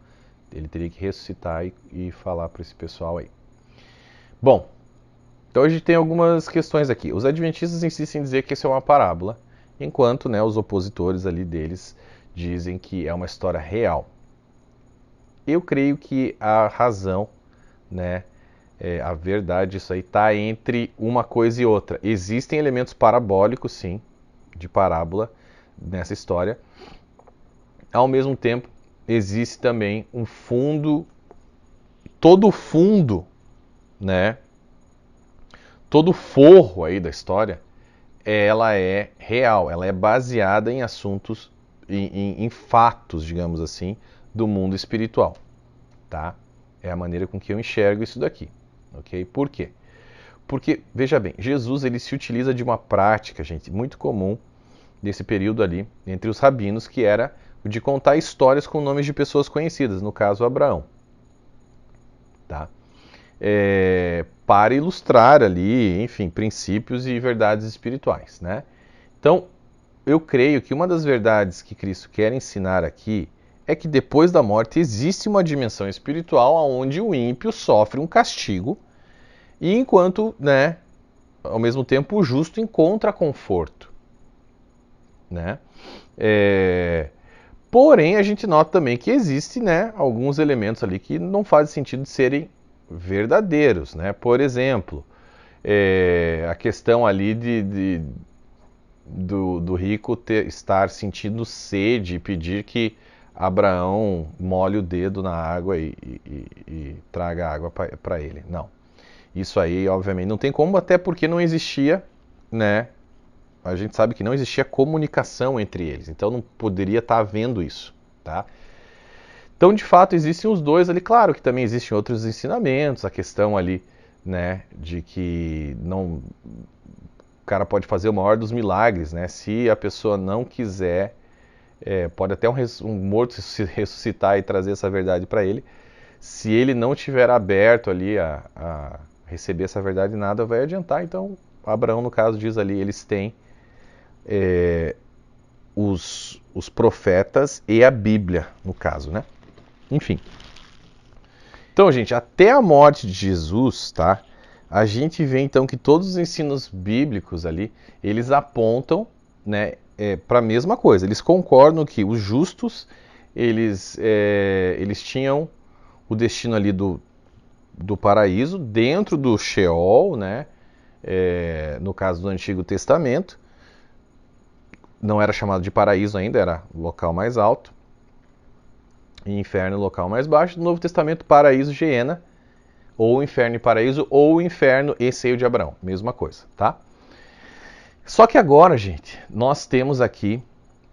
Ele teria que ressuscitar e falar para esse pessoal aí. Bom, então hoje tem algumas questões aqui. Os adventistas insistem em dizer que isso é uma parábola, enquanto, né, os opositores ali deles dizem que é uma história real. Eu creio que a razão, né, a verdade, isso aí está entre uma coisa e outra. Existem elementos parabólicos, sim, de parábola nessa história. Ao mesmo tempo, existe também um fundo, todo o fundo, né, todo o forro aí da história, ela é real, ela é baseada em assuntos, em fatos, digamos assim, do mundo espiritual, tá? É a maneira com que eu enxergo isso daqui. Ok? Por quê? Porque, veja bem, Jesus ele se utiliza de uma prática, gente, muito comum desse período ali, entre os rabinos, que era o de contar histórias com nomes de pessoas conhecidas, no caso Abraão. Tá? Para ilustrar ali, enfim, princípios e verdades espirituais, né? Então, eu creio que uma das verdades que Cristo quer ensinar aqui é que depois da morte existe uma dimensão espiritual onde o ímpio sofre um castigo e enquanto, né, ao mesmo tempo o justo encontra conforto, né? Porém, a gente nota também que existe, né, alguns elementos ali que não fazem sentido de serem verdadeiros, né? Por exemplo, a questão ali do rico estar sentindo sede e pedir que Abraão molhe o dedo na água e traga água para ele. Não. Isso aí, obviamente, não tem como, até porque não existia, né? A gente sabe que não existia comunicação entre eles, então não poderia estar havendo isso, tá? Então, de fato, existem os dois ali. Claro que também existem outros ensinamentos, a questão ali, né, de que não, o cara pode fazer o maior dos milagres, né? Se a pessoa não quiser, pode até um morto se ressuscitar e trazer essa verdade para ele. Se ele não estiver aberto ali a receber essa verdade, nada vai adiantar. Então, Abraão, no caso, diz ali, eles têm os profetas e a Bíblia, no caso, né? Enfim. Então, gente, até a morte de Jesus, tá? A gente vê, então, que todos os ensinos bíblicos ali, eles apontam, né, para a mesma coisa. Eles concordam que os justos, eles tinham o destino ali do paraíso, dentro do Sheol, né? No caso do Antigo Testamento, não era chamado de paraíso ainda, era o local mais alto, e inferno, o local mais baixo. No Novo Testamento, paraíso, Geena, ou inferno e paraíso, ou inferno e seio de Abraão, mesma coisa, tá? Só que agora, gente, nós temos aqui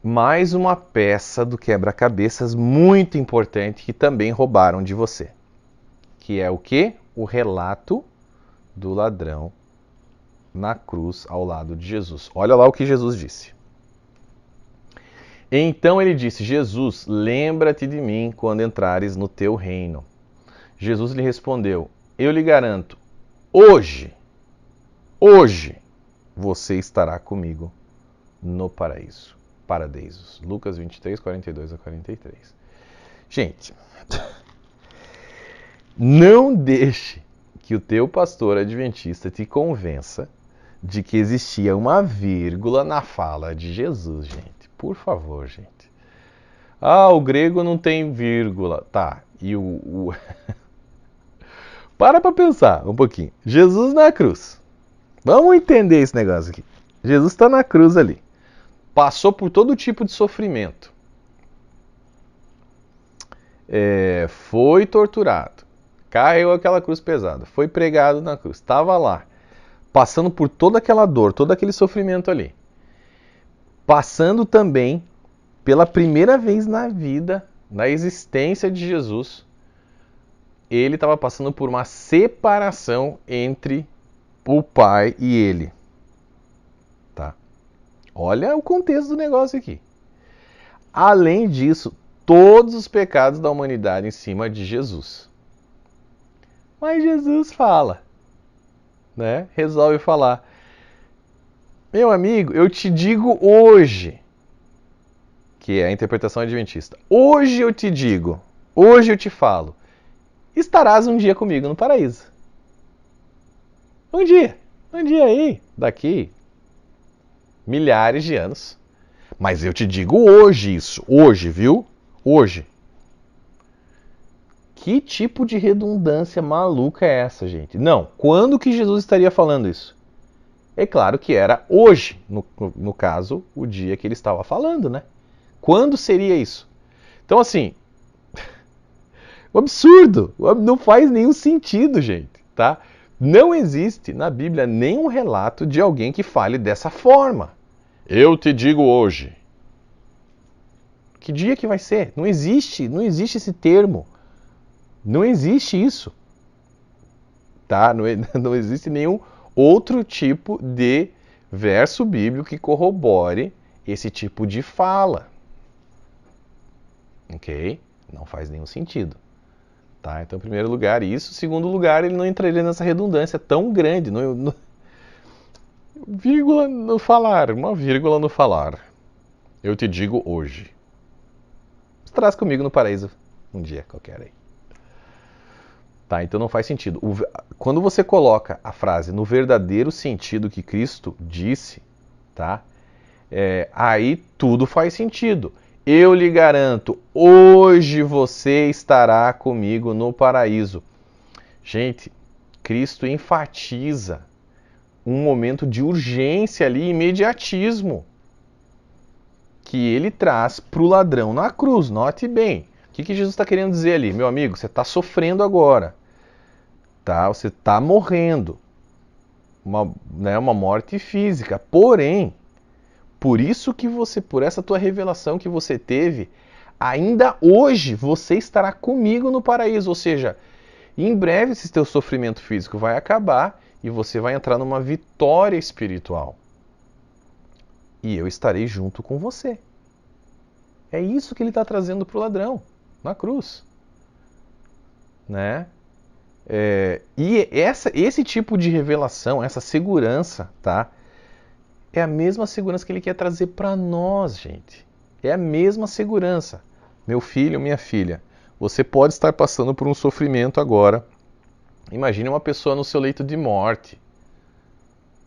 mais uma peça do quebra-cabeças muito importante que também roubaram de você. Que é o quê? O relato do ladrão na cruz ao lado de Jesus. Olha lá o que Jesus disse. Então ele disse: Jesus, lembra-te de mim quando entrares no teu reino. Jesus lhe respondeu: eu lhe garanto, hoje, você estará comigo no paraíso. Paradisos. Lucas 23, 42 a 43. Gente, não deixe que o teu pastor adventista te convença de que existia uma vírgula na fala de Jesus, gente. Por favor, gente. Ah, o grego não tem vírgula. Tá, e Para pensar um pouquinho. Jesus na cruz. Vamos entender esse negócio aqui. Jesus está na cruz ali. Passou por todo tipo de sofrimento. Foi torturado. Carregou aquela cruz pesada. Foi pregado na cruz. Estava lá. Passando por toda aquela dor, todo aquele sofrimento ali. Passando também, pela primeira vez na vida, na existência de Jesus, ele estava passando por uma separação entre o Pai e ele. Tá? Olha o contexto do negócio aqui. Além disso, todos os pecados da humanidade em cima de Jesus. Mas Jesus fala, né? Resolve falar: meu amigo, eu te digo hoje, que é a interpretação adventista. Hoje eu te digo, hoje eu te falo, estarás um dia comigo no paraíso. Um dia aí, daqui milhares de anos. Mas eu te digo hoje isso, hoje, viu? Hoje. Que tipo de redundância maluca é essa, gente? Não, quando que Jesus estaria falando isso? É claro que era hoje, no caso, o dia que ele estava falando, né? Quando seria isso? Então, assim, um absurdo, não faz nenhum sentido, gente, tá? Não existe na Bíblia nenhum relato de alguém que fale dessa forma. Eu te digo hoje. Que dia que vai ser? Não existe esse termo. Não existe isso. Tá? Não existe nenhum outro tipo de verso bíblico que corrobore esse tipo de fala. Ok? Não faz nenhum sentido. Tá? Então, em primeiro lugar, isso. Em segundo lugar, ele não entraria nessa redundância tão grande. Vírgula no falar. Uma vírgula no falar. Eu te digo hoje. Estarás comigo no paraíso um dia qualquer aí. Tá? Então não faz sentido. Quando você coloca a frase no verdadeiro sentido que Cristo disse, tá? Aí tudo faz sentido. Eu lhe garanto, hoje você estará comigo no paraíso. Gente, Cristo enfatiza um momento de urgência ali, imediatismo, que ele traz para o ladrão na cruz. Note bem, o que Jesus está querendo dizer ali? Meu amigo, você está sofrendo agora, tá? Você está morrendo, uma morte física, porém, por isso que por essa tua revelação que você teve, ainda hoje você estará comigo no paraíso. Ou seja, em breve esse teu sofrimento físico vai acabar e você vai entrar numa vitória espiritual. E eu estarei junto com você. É isso que ele está trazendo para o ladrão, na cruz. Né? E esse tipo de revelação, essa segurança, tá? É a mesma segurança que ele quer trazer para nós, gente. É a mesma segurança. Meu filho, minha filha, você pode estar passando por um sofrimento agora. Imagine uma pessoa no seu leito de morte.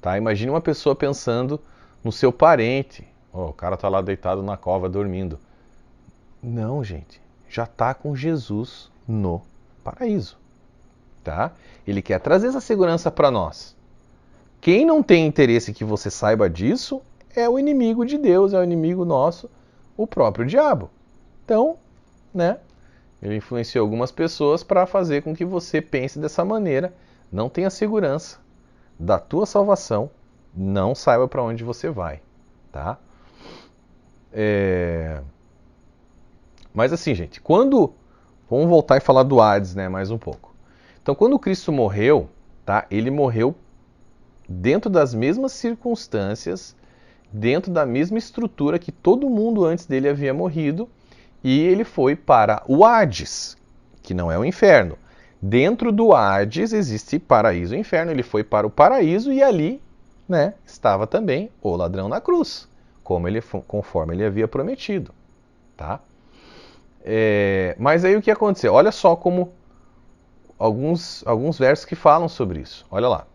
Tá? Imagine uma pessoa pensando no seu parente. O cara está lá deitado na cova dormindo. Não, gente. Já está com Jesus no paraíso. Tá? Ele quer trazer essa segurança para nós. Quem não tem interesse que você saiba disso é o inimigo de Deus, é o inimigo nosso, o próprio diabo. Então, né, ele influenciou algumas pessoas para fazer com que você pense dessa maneira, não tenha segurança da tua salvação, não saiba para onde você vai, tá? Mas assim, gente, vamos voltar e falar do Hades, né, mais um pouco. Então, quando Cristo morreu, tá, ele morreu dentro das mesmas circunstâncias dentro da mesma estrutura que todo mundo antes dele havia morrido, e ele foi para o Hades, que não é o inferno. Dentro do Hades existe paraíso e inferno. Ele foi para o paraíso e ali, né, estava também o ladrão na cruz, conforme ele havia prometido. Tá? Mas aí o que aconteceu? Olha só como alguns versos que falam sobre isso. Olha lá.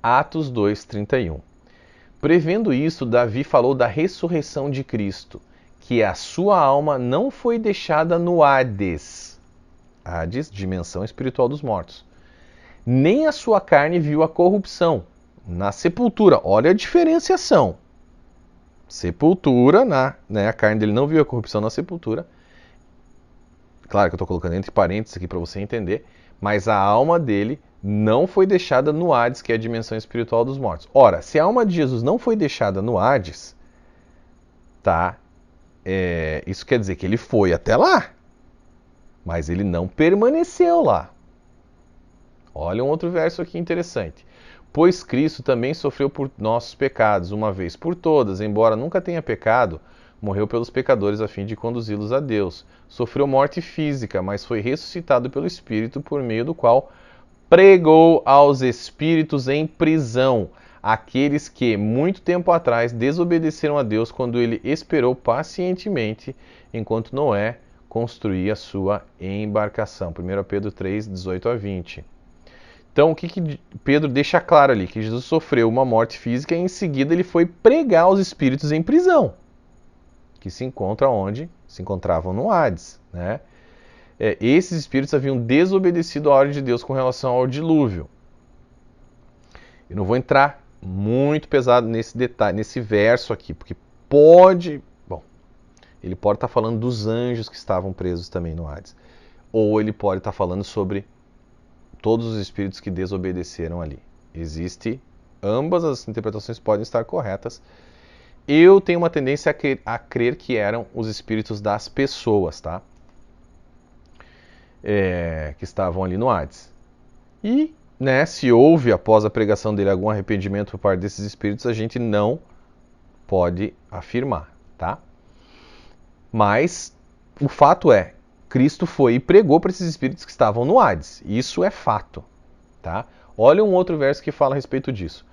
Atos 2:31. Prevendo isso, Davi falou da ressurreição de Cristo, que a sua alma não foi deixada no Hades. Hades, dimensão espiritual dos mortos. Nem a sua carne viu a corrupção na sepultura. Olha a diferenciação. Sepultura, a carne dele não viu a corrupção na sepultura. Claro que eu estou colocando entre parênteses aqui para você entender. Mas a alma dele não foi deixada no Hades, que é a dimensão espiritual dos mortos. Ora, se a alma de Jesus não foi deixada no Hades, tá? Isso quer dizer que ele foi até lá. Mas ele não permaneceu lá. Olha um outro verso aqui interessante. Pois Cristo também sofreu por nossos pecados, uma vez por todas, embora nunca tenha pecado, morreu pelos pecadores a fim de conduzi-los a Deus. Sofreu morte física, mas foi ressuscitado pelo Espírito, por meio do qual pregou aos espíritos em prisão, aqueles que, muito tempo atrás, desobedeceram a Deus quando ele esperou pacientemente, enquanto Noé construía sua embarcação. 1 Pedro 3, 18-20. Então, o que Pedro deixa claro ali? Que Jesus sofreu uma morte física e em seguida ele foi pregar aos espíritos em prisão, que se encontram onde? Se encontravam no Hades. Né? Esses espíritos haviam desobedecido a ordem de Deus com relação ao dilúvio. Eu não vou entrar muito pesado nesse detalhe, nesse verso aqui, porque ele pode estar falando dos anjos que estavam presos também no Hades. Ou ele pode estar falando sobre todos os espíritos que desobedeceram ali. Ambas as interpretações podem estar corretas. Eu tenho uma tendência a crer que eram os espíritos das pessoas, tá? Que estavam ali no Hades. E, se houve, após a pregação dele, algum arrependimento por parte desses espíritos, a gente não pode afirmar, tá? Mas o fato é, Cristo foi e pregou para esses espíritos que estavam no Hades. Isso é fato, tá? Olha um outro verso que fala a respeito disso.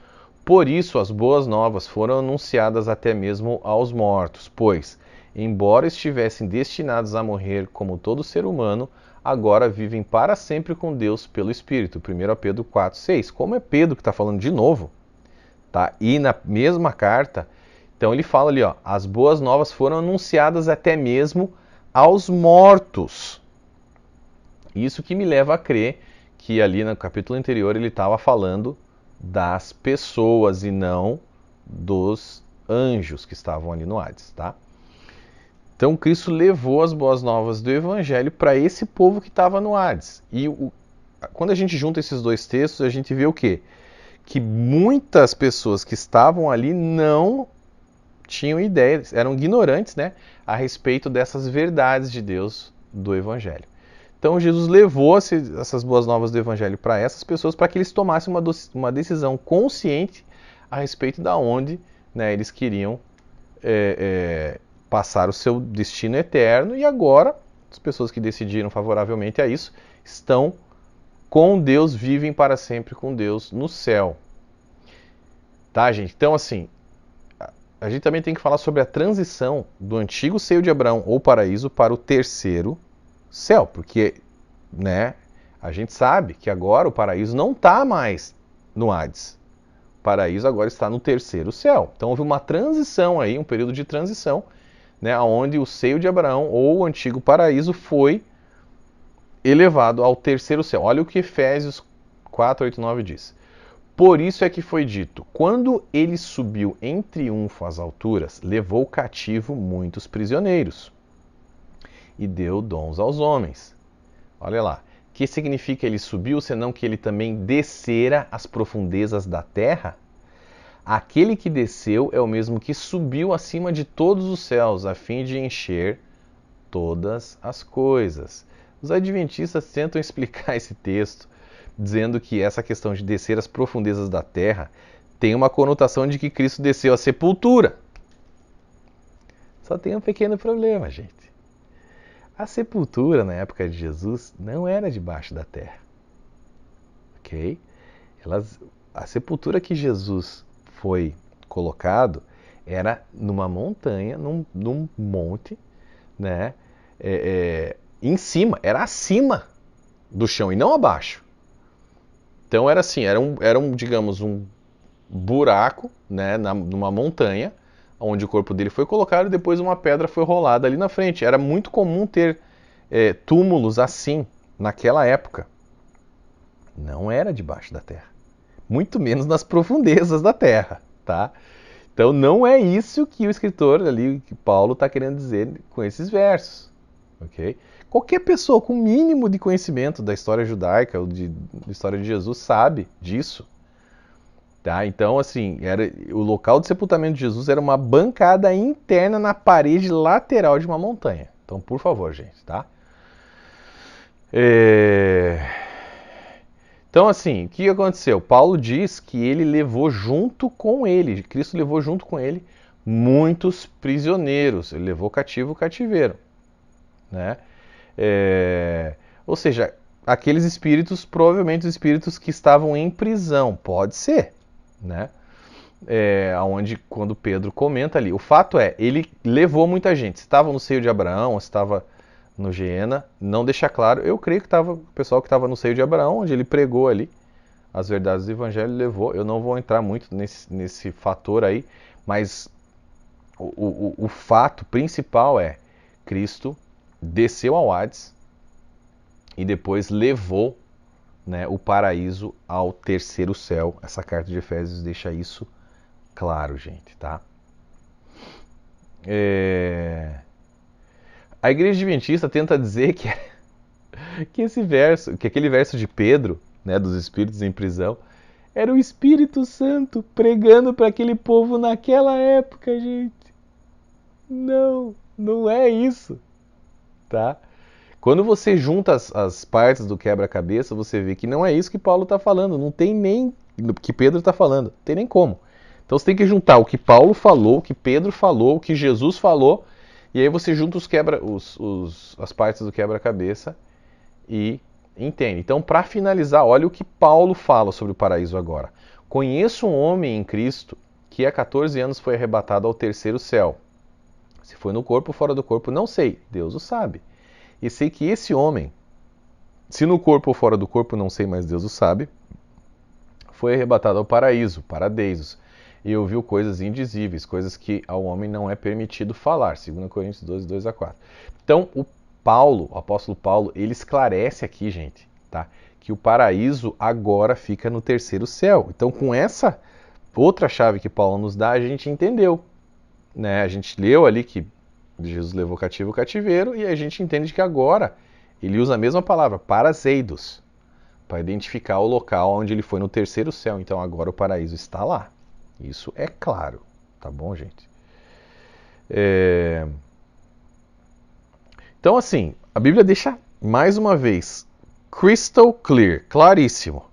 Por isso as boas novas foram anunciadas até mesmo aos mortos, pois, embora estivessem destinados a morrer como todo ser humano, agora vivem para sempre com Deus pelo Espírito. 1 Pedro 4:6. Como é Pedro que está falando de novo, tá? E na mesma carta, então ele fala ali, as boas novas foram anunciadas até mesmo aos mortos. Isso que me leva a crer que ali no capítulo anterior ele estava falando das pessoas e não dos anjos que estavam ali no Hades, tá? Então Cristo levou as boas novas do Evangelho para esse povo que estava no Hades. E quando a gente junta esses dois textos, a gente vê o quê? Que muitas pessoas que estavam ali não tinham ideia, eram ignorantes, a respeito dessas verdades de Deus do Evangelho. Então Jesus levou essas boas novas do Evangelho para essas pessoas para que eles tomassem uma decisão consciente a respeito da onde eles queriam passar o seu destino eterno, e agora as pessoas que decidiram favoravelmente a isso estão com Deus, vivem para sempre com Deus no céu. Tá, gente? Então, assim, a gente também tem que falar sobre a transição do antigo seio de Abraão ou paraíso para o terceiro céu, porque a gente sabe que agora o paraíso não está mais no Hades. O paraíso agora está no terceiro céu. Então houve uma transição aí, um período de transição, onde o seio de Abraão ou o antigo paraíso foi elevado ao terceiro céu. Olha o que Efésios 4:8-9 diz. Por isso é que foi dito, quando ele subiu em triunfo às alturas, levou cativo muitos prisioneiros e deu dons aos homens. Olha lá, o que significa ele subiu, senão que ele também descera às profundezas da terra? Aquele que desceu é o mesmo que subiu acima de todos os céus, a fim de encher todas as coisas. Os adventistas tentam explicar esse texto dizendo que essa questão de descer às profundezas da terra tem uma conotação de que Cristo desceu à sepultura. Só tem um pequeno problema, gente. A sepultura, na época de Jesus, não era debaixo da terra. Ok? A sepultura que Jesus foi colocado era numa montanha, num monte, né? Em cima, era acima do chão e não abaixo. Então era assim, digamos, um buraco, né, numa montanha, onde o corpo dele foi colocado e depois uma pedra foi rolada ali na frente. Era muito comum ter túmulos assim naquela época. Não era debaixo da terra. Muito menos nas profundezas da terra, tá? Então não é isso que o escritor ali, que Paulo está querendo dizer com esses versos, ok? Qualquer pessoa com mínimo de conhecimento da história judaica ou da história de Jesus sabe disso, tá? Então assim, o local de sepultamento de Jesus era uma bancada interna na parede lateral de uma montanha. Então, por favor, gente, tá? Então, assim, o que aconteceu? Paulo diz que ele levou junto com ele, Cristo levou junto com ele muitos prisioneiros. Ele levou cativo o cativeiro, né? Ou seja, aqueles espíritos, provavelmente os espíritos que estavam em prisão, pode ser, né? Onde, quando Pedro comenta ali, o fato é, ele levou muita gente. Se estava no seio de Abraão, se estava no Geena, não deixa claro. Eu creio que estava o pessoal que estava no seio de Abraão, onde ele pregou ali as verdades do Evangelho, levou. Eu não vou entrar muito nesse fator aí, mas o fato principal é Cristo desceu ao Hades e depois levou, né, o paraíso ao terceiro céu. Essa carta de Efésios deixa isso claro, gente, tá? A Igreja Adventista tenta dizer que aquele verso de Pedro, né, dos espíritos em prisão, era o Espírito Santo pregando para aquele povo naquela época, gente. Não, não é isso, tá? Quando você junta as partes do quebra-cabeça, você vê que não é isso que Paulo está falando, não tem nem que Pedro está falando, não tem nem como. Então você tem que juntar o que Paulo falou, o que Pedro falou, o que Jesus falou, e aí você junta as partes do quebra-cabeça e entende. Então, para finalizar, olha o que Paulo fala sobre o paraíso agora. Conheço um homem em Cristo que há 14 anos foi arrebatado ao terceiro céu. Se foi no corpo ou fora do corpo, não sei, Deus o sabe. E sei que esse homem, se no corpo ou fora do corpo, não sei, mas Deus o sabe, foi arrebatado ao paraíso, paradeisos, e ouviu coisas indizíveis, coisas que ao homem não é permitido falar, 2 Coríntios 12, 2 a 4. Então, o apóstolo Paulo, ele esclarece aqui, gente, tá? Que o paraíso agora fica no terceiro céu. Então, com essa outra chave que Paulo nos dá, a gente entendeu, né? A gente leu ali que Jesus levou cativo o cativeiro e a gente entende que agora ele usa a mesma palavra, paraseidos, para identificar o local onde ele foi no terceiro céu. Então agora o paraíso está lá. Isso é claro, tá bom, gente? Então, assim, a Bíblia deixa mais uma vez crystal clear, claríssimo,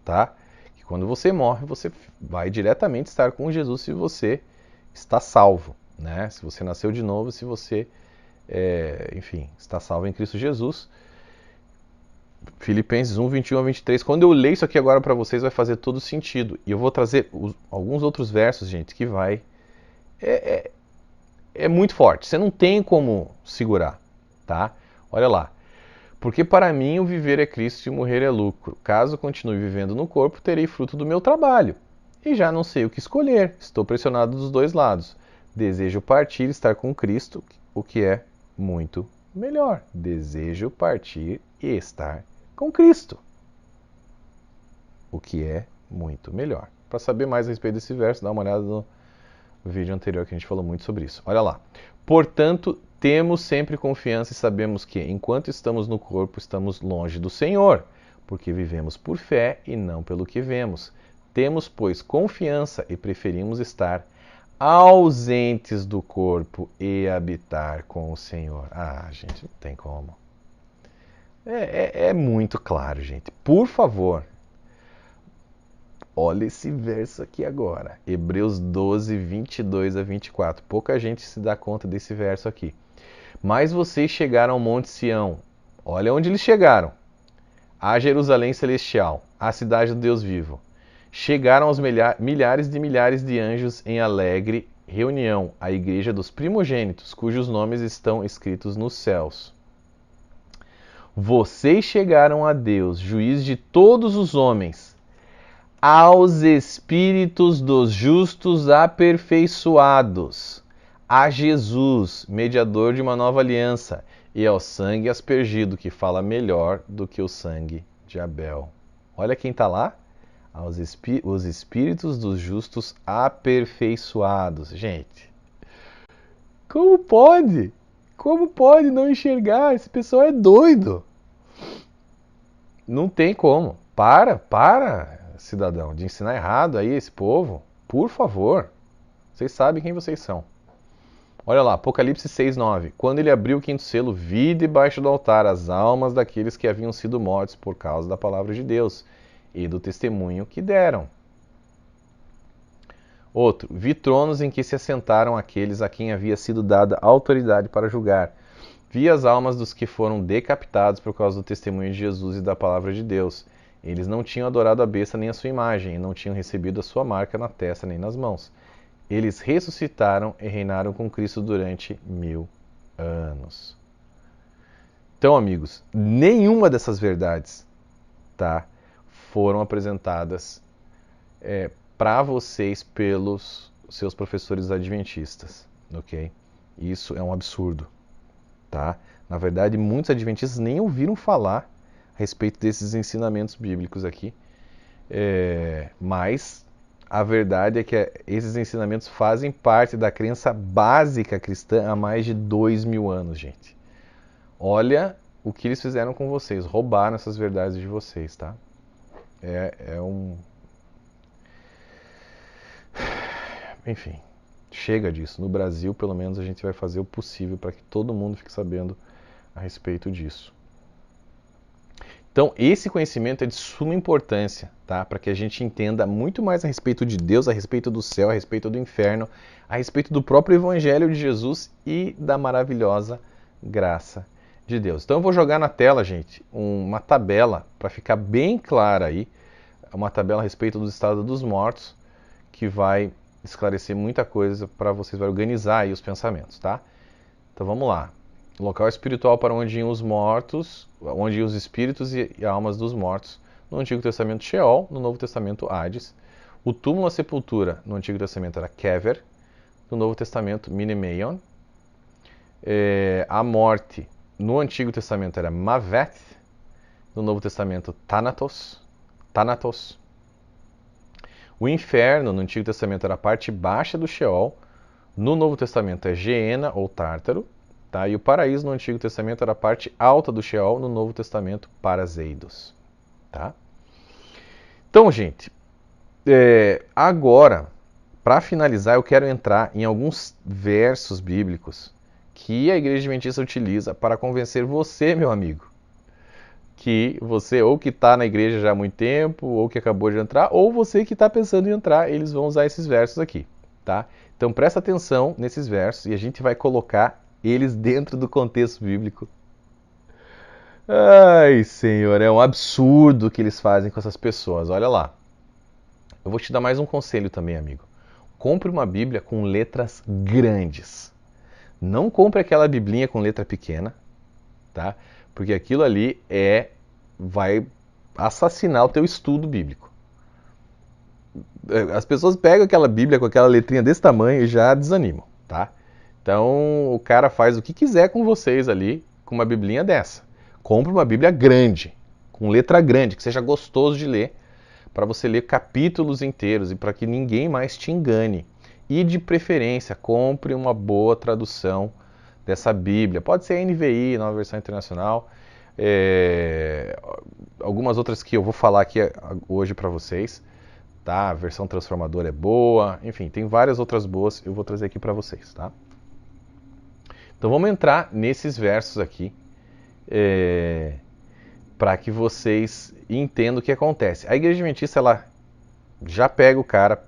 tá? Que quando você morre, você vai diretamente estar com Jesus se você está salvo, né? Se você nasceu de novo, se você, enfim, está salvo em Cristo Jesus. Filipenses 1, 21 a 23. Quando eu ler isso aqui agora para vocês, vai fazer todo sentido. E eu vou trazer alguns outros versos, gente, que vai... É muito forte. Você não tem como segurar, tá? Olha lá. Porque para mim o viver é Cristo e o morrer é lucro. Caso continue vivendo no corpo, terei fruto do meu trabalho. E já não sei o que escolher. Estou pressionado dos dois lados. Desejo partir e estar com Cristo, o que é muito melhor. Desejo partir e estar com Cristo, o que é muito melhor. Para saber mais a respeito desse verso, dá uma olhada no vídeo anterior que a gente falou muito sobre isso. Olha lá. Portanto, temos sempre confiança e sabemos que, enquanto estamos no corpo, estamos longe do Senhor, porque vivemos por fé e não pelo que vemos. Temos, pois, confiança e preferimos estar ausentes do corpo e habitar com o Senhor. Ah, gente, não tem como. É muito claro, gente. Por favor, Olha esse verso aqui agora. Hebreus 12, 22 a 24. Pouca gente se dá conta desse verso aqui. Mas vocês chegaram ao Monte Sião. Olha onde eles chegaram. A Jerusalém Celestial, a cidade do Deus vivo. Chegaram aos milhares de anjos em alegre reunião, a igreja dos primogênitos, cujos nomes estão escritos nos céus. Vocês chegaram a Deus, juiz de todos os homens, aos espíritos dos justos aperfeiçoados, a Jesus, mediador de uma nova aliança, e ao sangue aspergido, que fala melhor do que o sangue de Abel. Olha quem está lá. Os espíritos dos justos aperfeiçoados. Gente, como pode? Como pode não enxergar? Esse pessoal é doido. Não tem como. Para, cidadão, de ensinar errado aí esse povo. Por favor. Vocês sabem quem vocês são. Olha lá, Apocalipse 6:9. Quando ele abriu o quinto selo, vi debaixo do altar as almas daqueles que haviam sido mortos por causa da palavra de Deus e do testemunho que deram. Outro, vi tronos em que se assentaram aqueles a quem havia sido dada autoridade para julgar. Vi as almas dos que foram decapitados por causa do testemunho de Jesus e da palavra de Deus. Eles não tinham adorado a besta nem a sua imagem, e não tinham recebido a sua marca na testa nem nas mãos. Eles ressuscitaram e reinaram com Cristo durante 1000 anos. Então, amigos, nenhuma dessas verdades, tá, foram apresentadas para vocês pelos seus professores adventistas, ok? Isso é um absurdo, tá? Na verdade, muitos adventistas nem ouviram falar a respeito desses ensinamentos bíblicos aqui, mas a verdade é que esses ensinamentos fazem parte da crença básica cristã há mais de 2000 anos, gente. Olha o que eles fizeram com vocês, roubaram essas verdades de vocês, tá? Enfim, chega disso. No Brasil, pelo menos, a gente vai fazer o possível para que todo mundo fique sabendo a respeito disso. Então, esse conhecimento é de suma importância, tá? Para que a gente entenda muito mais a respeito de Deus, a respeito do céu, a respeito do inferno, a respeito do próprio Evangelho de Jesus e da maravilhosa graça de Deus. Então, eu vou jogar na tela, gente, uma tabela para ficar bem clara aí, uma tabela a respeito do estado dos mortos, que vai esclarecer muita coisa para vocês, vai organizar aí os pensamentos, tá? Então, vamos lá. Local espiritual para onde iam os mortos, onde iam os espíritos e almas dos mortos. No Antigo Testamento, Sheol. No Novo Testamento, Hades. O túmulo, a sepultura, no Antigo Testamento era Kever. No Novo Testamento, Minimeion. A morte, no Antigo Testamento era Mavet. No Novo Testamento, Thanatos. O inferno, no Antigo Testamento, era a parte baixa do Sheol. No Novo Testamento é Geena ou Tártaro. Tá? E o paraíso no Antigo Testamento era a parte alta do Sheol, no Novo Testamento, Paraseidos. Tá? Então, gente, agora, para finalizar, eu quero entrar em alguns versos bíblicos que a Igreja Adventista utiliza para convencer você, meu amigo, que você ou que está na igreja já há muito tempo, ou que acabou de entrar, ou você que está pensando em entrar, eles vão usar esses versos aqui. Tá? Então, presta atenção nesses versos e a gente vai colocar eles dentro do contexto bíblico. Ai, Senhor, é um absurdo o que eles fazem com essas pessoas. Olha lá. Eu vou te dar mais um conselho também, amigo. Compre uma Bíblia com letras grandes. Não compre aquela biblinha com letra pequena, tá? Porque aquilo ali vai assassinar o teu estudo bíblico. As pessoas pegam aquela Bíblia com aquela letrinha desse tamanho e já desanimam, tá? Então, o cara faz o que quiser com vocês ali, com uma biblinha dessa. Compre uma Bíblia grande, com letra grande, que seja gostoso de ler, para você ler capítulos inteiros e para que ninguém mais te engane. E, de preferência, compre uma boa tradução dessa Bíblia. Pode ser a NVI, Nova Versão Internacional, algumas outras que eu vou falar aqui hoje para vocês. Tá? A versão transformadora é boa, enfim, tem várias outras boas, eu vou trazer aqui para vocês, tá? Então vamos entrar nesses versos aqui, para que vocês entendam o que acontece. A Igreja Adventista, ela já pega o cara,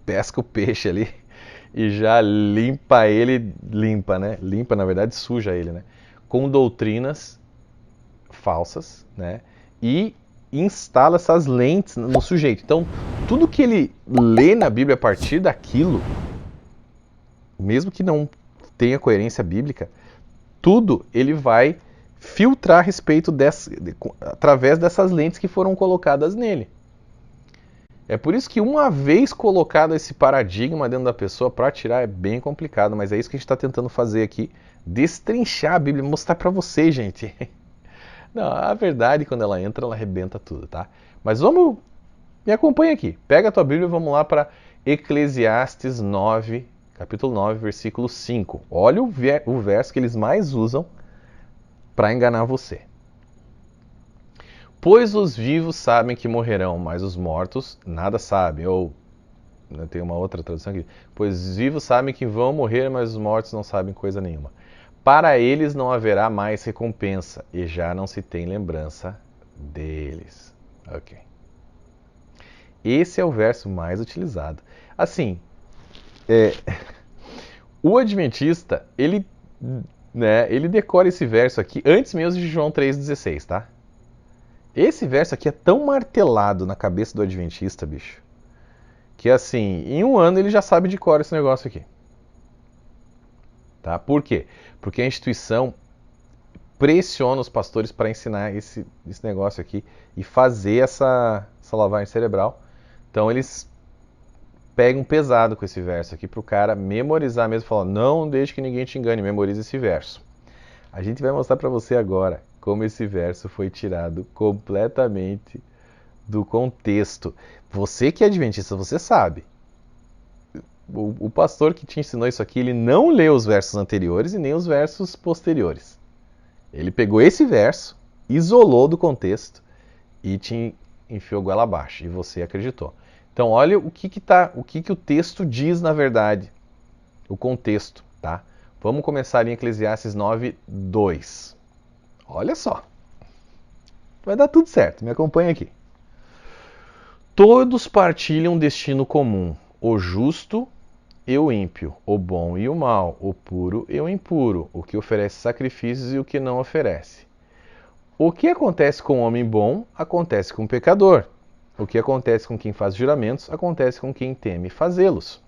pesca o peixe ali e já limpa ele, né? Limpa, na verdade, suja ele, né? Com doutrinas falsas, né? E instala essas lentes no sujeito. Então, tudo que ele lê na Bíblia a partir daquilo, mesmo que não tenha coerência bíblica, tudo ele vai filtrar a respeito através dessas lentes que foram colocadas nele. É por isso que uma vez colocado esse paradigma dentro da pessoa, para tirar é bem complicado, mas é isso que a gente está tentando fazer aqui, destrinchar a Bíblia, mostrar para vocês, gente. Não, a verdade, quando ela entra, ela arrebenta tudo, tá? Mas vamos, me acompanha aqui. Pega a tua Bíblia e vamos lá para Eclesiastes 9, capítulo 9, versículo 5. Olha o verso que eles mais usam para enganar você. Pois os vivos sabem que morrerão, mas os mortos nada sabem. Ou, tem uma outra tradução aqui. Pois os vivos sabem que vão morrer, mas os mortos não sabem coisa nenhuma. Para eles não haverá mais recompensa, e já não se tem lembrança deles. Ok. Esse é o verso mais utilizado. Assim, o adventista, ele decora esse verso aqui antes mesmo de João 3,16, tá? Esse verso aqui é tão martelado na cabeça do adventista, bicho, que assim, em um ano ele já sabe de cor esse negócio aqui. Tá? Por quê? Porque a instituição pressiona os pastores para ensinar esse negócio aqui e fazer essa lavagem cerebral. Então eles pegam pesado com esse verso aqui para o cara memorizar mesmo, falando, não deixe que ninguém te engane, memorize esse verso. A gente vai mostrar para você agora como esse verso foi tirado completamente do contexto. Você que é adventista, você sabe. O pastor que te ensinou isso aqui, ele não leu os versos anteriores e nem os versos posteriores. Ele pegou esse verso, isolou do contexto e te enfiou goela abaixo. E você acreditou. Então olha o que o texto diz na verdade. O contexto, tá? Vamos começar em Eclesiastes 9, 2. Olha só. Vai dar tudo certo, me acompanha aqui. Todos partilham um destino comum, o justo e o ímpio, o bom e o mal, o puro e o impuro, o que oferece sacrifícios e o que não oferece. O que acontece com o homem bom, acontece com o pecador. O que acontece com quem faz juramentos, acontece com quem teme fazê-los.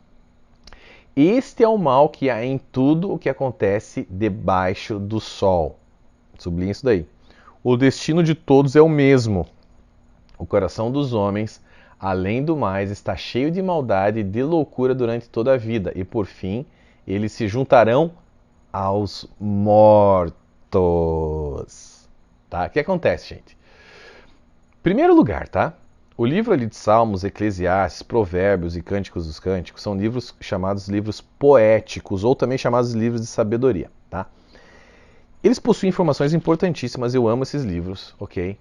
Este é o mal que há em tudo o que acontece debaixo do sol. Sublinha isso daí. O destino de todos é o mesmo. O coração dos homens, além do mais, está cheio de maldade e de loucura durante toda a vida. E por fim, eles se juntarão aos mortos. Tá? O que acontece, gente? Primeiro lugar, tá? O livro ali de Salmos, Eclesiastes, Provérbios e Cânticos dos Cânticos são livros chamados livros poéticos, ou também chamados livros de sabedoria, tá? Eles possuem informações importantíssimas, eu amo esses livros, ok?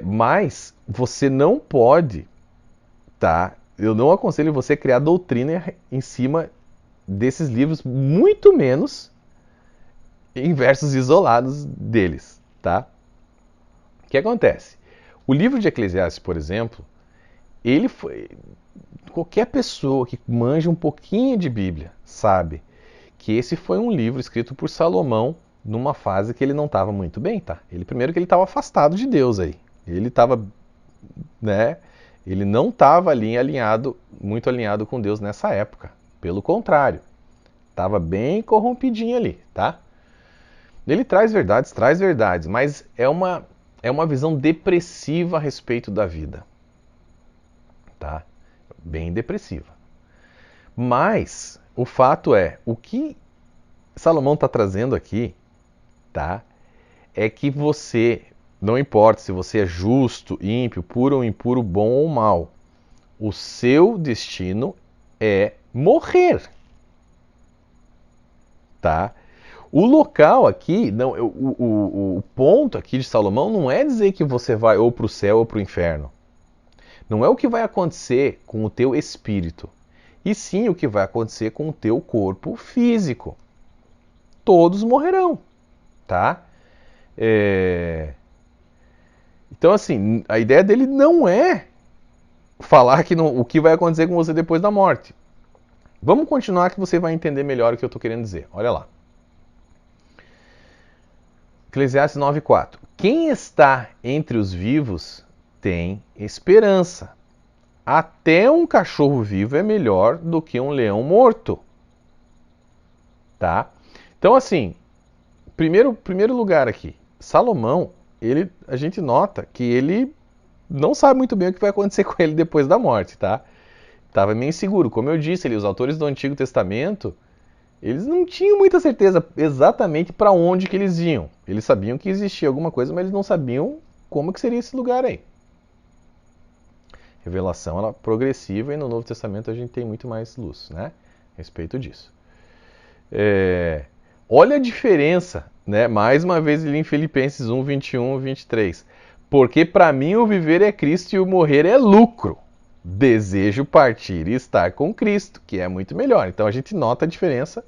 Mas você não pode, tá? Eu não aconselho você criar doutrina em cima desses livros, muito menos em versos isolados deles, tá? O que acontece? O livro de Eclesiastes, por exemplo, ele foi... Qualquer pessoa que manja um pouquinho de Bíblia sabe que esse foi um livro escrito por Salomão numa fase que ele não estava muito bem, tá? Primeiro que ele estava afastado de Deus aí. Ele estava, né? Ele não estava ali muito alinhado com Deus nessa época. Pelo contrário, estava bem corrompidinho ali, tá? Ele traz verdades, mas é uma visão depressiva a respeito da vida. Tá? Bem depressiva. Mas o fato é, o que Salomão está trazendo aqui, tá? É que você, não importa se você é justo, ímpio, puro ou impuro, bom ou mal, o seu destino é morrer. Tá? O local aqui, não, o ponto aqui de Salomão não é dizer que você vai ou para o céu ou para o inferno. Não é o que vai acontecer com o teu espírito, e sim o que vai acontecer com o teu corpo físico. Todos morrerão, tá? Então, assim, a ideia dele não é falar que o que vai acontecer com você depois da morte. Vamos continuar que você vai entender melhor o que eu estou querendo dizer. Olha lá. Eclesiastes 9:4. Quem está entre os vivos tem esperança. Até um cachorro vivo é melhor do que um leão morto. Tá? Então, assim, primeiro lugar aqui, Salomão, a gente nota que ele não sabe muito bem o que vai acontecer com ele depois da morte, tá? Estava meio inseguro. Como eu disse, os autores do Antigo Testamento, eles não tinham muita certeza exatamente para onde que eles iam. Eles sabiam que existia alguma coisa, mas eles não sabiam como que seria esse lugar aí. Revelação ela é progressiva e no Novo Testamento a gente tem muito mais luz, né? A respeito disso. Olha a diferença, né? Mais uma vez ali em Filipenses 1, 21, 23. Porque para mim o viver é Cristo e o morrer é lucro. Desejo partir e estar com Cristo, que é muito melhor. Então a gente nota a diferença,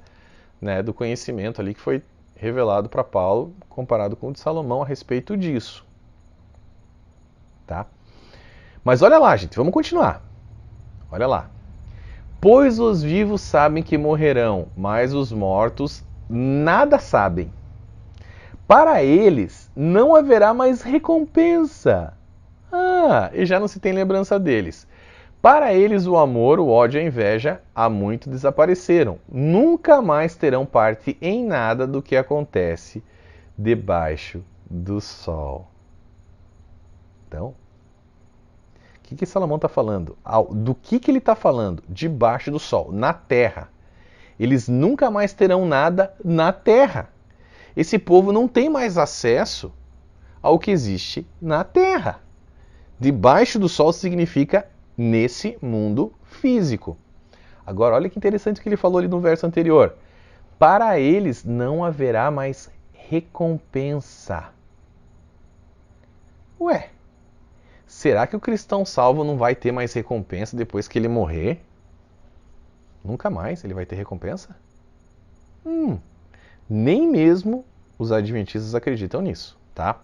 né, do conhecimento ali que foi revelado para Paulo comparado com o de Salomão a respeito disso. Tá? Mas olha lá, gente, vamos continuar. Olha lá. Pois os vivos sabem que morrerão, mas os mortos nada sabem. Para eles não haverá mais recompensa. E já não se tem lembrança deles. Para eles o amor, o ódio e a inveja há muito desapareceram. Nunca mais terão parte em nada do que acontece debaixo do sol. Então, o que Salomão está falando? Do que ele está falando? Debaixo do sol, na terra. Eles nunca mais terão nada na terra. Esse povo não tem mais acesso ao que existe na terra. Debaixo do sol significa nesse mundo físico. Agora, olha que interessante o que ele falou ali no verso anterior. Para eles não haverá mais recompensa. Ué, será que o cristão salvo não vai ter mais recompensa depois que ele morrer? Nunca mais ele vai ter recompensa? Nem mesmo os adventistas acreditam nisso, tá?